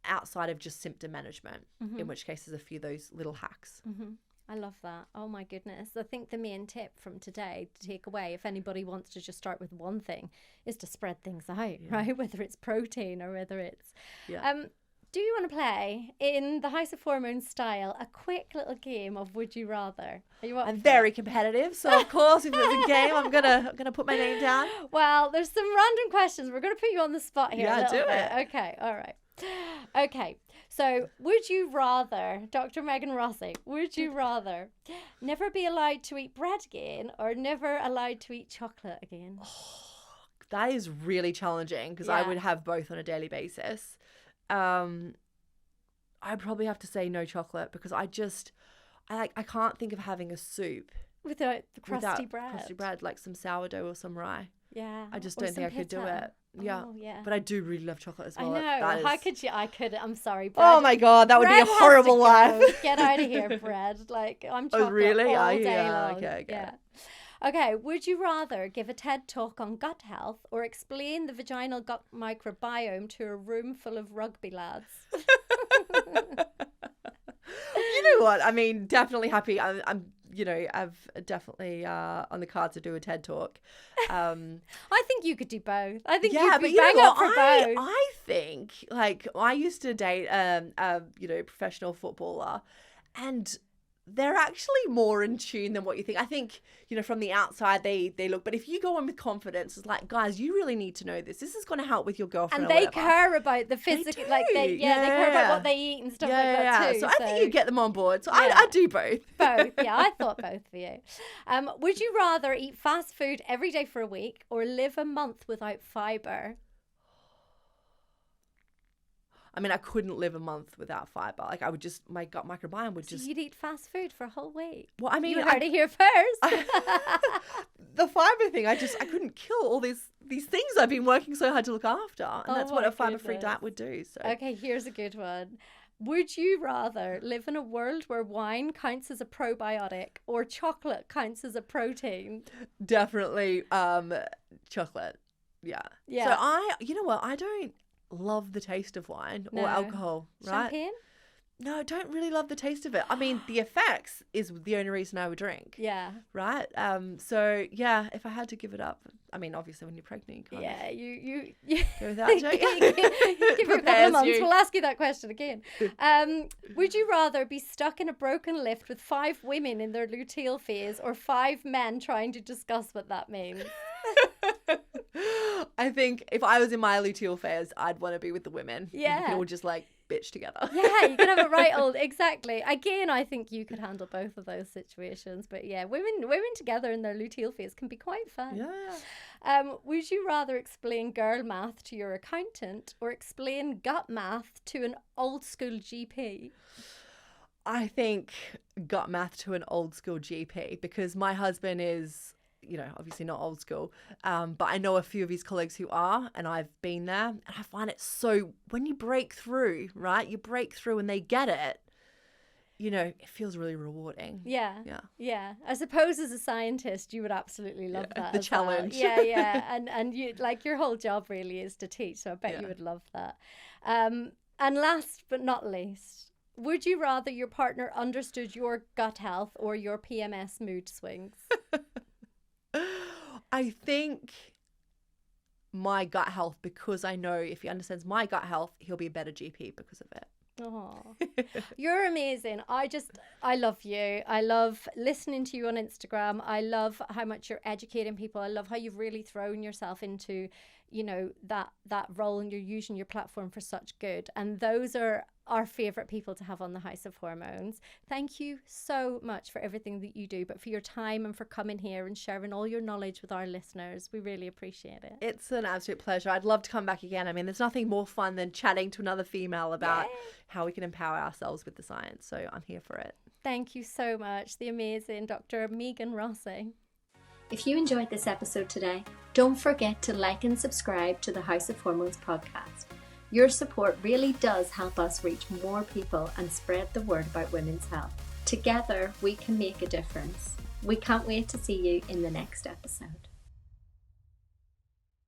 outside of just symptom management, in which case there's a few of those little hacks. I love that. Oh my goodness. I think the main tip from today to take away, if anybody wants to just start with one thing, is to spread things out, right? Whether it's protein or whether it's... Do you want to play, in the House of Hormones style, a quick little game of Would You Rather? I'm very competitive, so of course, if there's a game, I'm gonna put my name down. Well, there's some random questions. We're going to put you on the spot here. Yeah, do it. Okay, all right. Okay, so would you rather, Dr. Megan Rossi, would you rather never be allowed to eat bread again or never allowed to eat chocolate again? Oh, that is really challenging because I would have both on a daily basis. I'd probably have to say no chocolate because I can't think of having a soup without the crusty bread, like some sourdough or some rye. Yeah, I just don't think I could do it. Yeah. Oh, yeah. But I do really love chocolate as well. I know. How could you? I could. I'm sorry. Bread, oh my God, that would be a horrible life. Get out of here, bread. Like, I'm chocolate all day long. Okay. Yeah. Okay, would you rather give a TED talk on gut health or explain the vaginal gut microbiome to a room full of rugby lads? You know what? I mean, definitely happy. I'm I've definitely on the cards to do a TED talk. I think you could do both. I think Yeah, you'd but be you know bang what? up for both. I think, like, I used to date professional footballer, and they're actually more in tune than what you think. I think, from the outside they look, but if you go in with confidence, it's like, guys, you really need to know this. This is going to help with your girlfriend. And or they whatever. care about the physical, like they care about what they eat and stuff like that too. So I think you get them on board. So Yeah. I do both. Both, yeah, I thought both for you. Would you rather eat fast food every day for a week or live a month without fiber? I mean, I couldn't live a month without fiber. Like, I would just, my gut microbiome would just. You'd eat fast food for a whole week. Well, I mean, you heard it here first. The fiber thing, I couldn't kill all these things I've been working so hard to look after, and that's what a fiber-free diet would do. So. Okay, here's a good one. Would you rather live in a world where wine counts as a probiotic or chocolate counts as a protein? Definitely, chocolate. Yeah. Yeah. So you know what? I don't love the taste of wine or alcohol, right? Champagne? No, I don't really love the taste of it. I mean, the effects is the only reason I would drink. Yeah. Right? So, yeah, if I had to give it up, I mean, obviously when you're pregnant, you can't. Yeah, you go without it. Give you a couple of months. We'll ask you that question again. Would you rather be stuck in a broken lift with 5 women in their luteal phase or 5 men trying to discuss what that means? I think if I was in my luteal phase, I'd want to be with the women. Yeah. We can all just like bitch together. Yeah, you can have it right old. Exactly. Again, I think you could handle both of those situations. But yeah, women together in their luteal phase can be quite fun. Yeah. Would you rather explain girl math to your accountant or explain gut math to an old school GP? I think gut math to an old school GP, because my husband is, obviously not old school, but I know a few of his colleagues who are, and I've been there, and I find it so, when you break through, right? You break through and they get it, it feels really rewarding. Yeah. I suppose as a scientist, you would absolutely love that. The challenge. Well. Yeah. And you, like, your whole job really is to teach, so I bet you would love that. And last but not least, would you rather your partner understood your gut health or your PMS mood swings? I think my gut health, because I know if he understands my gut health, he'll be a better GP because of it. Oh, you're amazing. I love you. I love listening to you on Instagram. I love how much you're educating people. I love how you've really thrown yourself into, that role, and you're using your platform for such good. And those are our favorite people to have on the House of Hormones. Thank you so much for everything that you do, but for your time and for coming here and sharing all your knowledge with our listeners. We really appreciate it. It's an absolute pleasure. I'd love to come back again. I mean, there's nothing more fun than chatting to another female about how we can empower ourselves with the science. So I'm here for it. Thank you so much, the amazing Dr. Megan Rossi. If you enjoyed this episode today, don't forget to like and subscribe to the House of Hormones podcast. Your support really does help us reach more people and spread the word about women's health. Together, we can make a difference. We can't wait to see you in the next episode.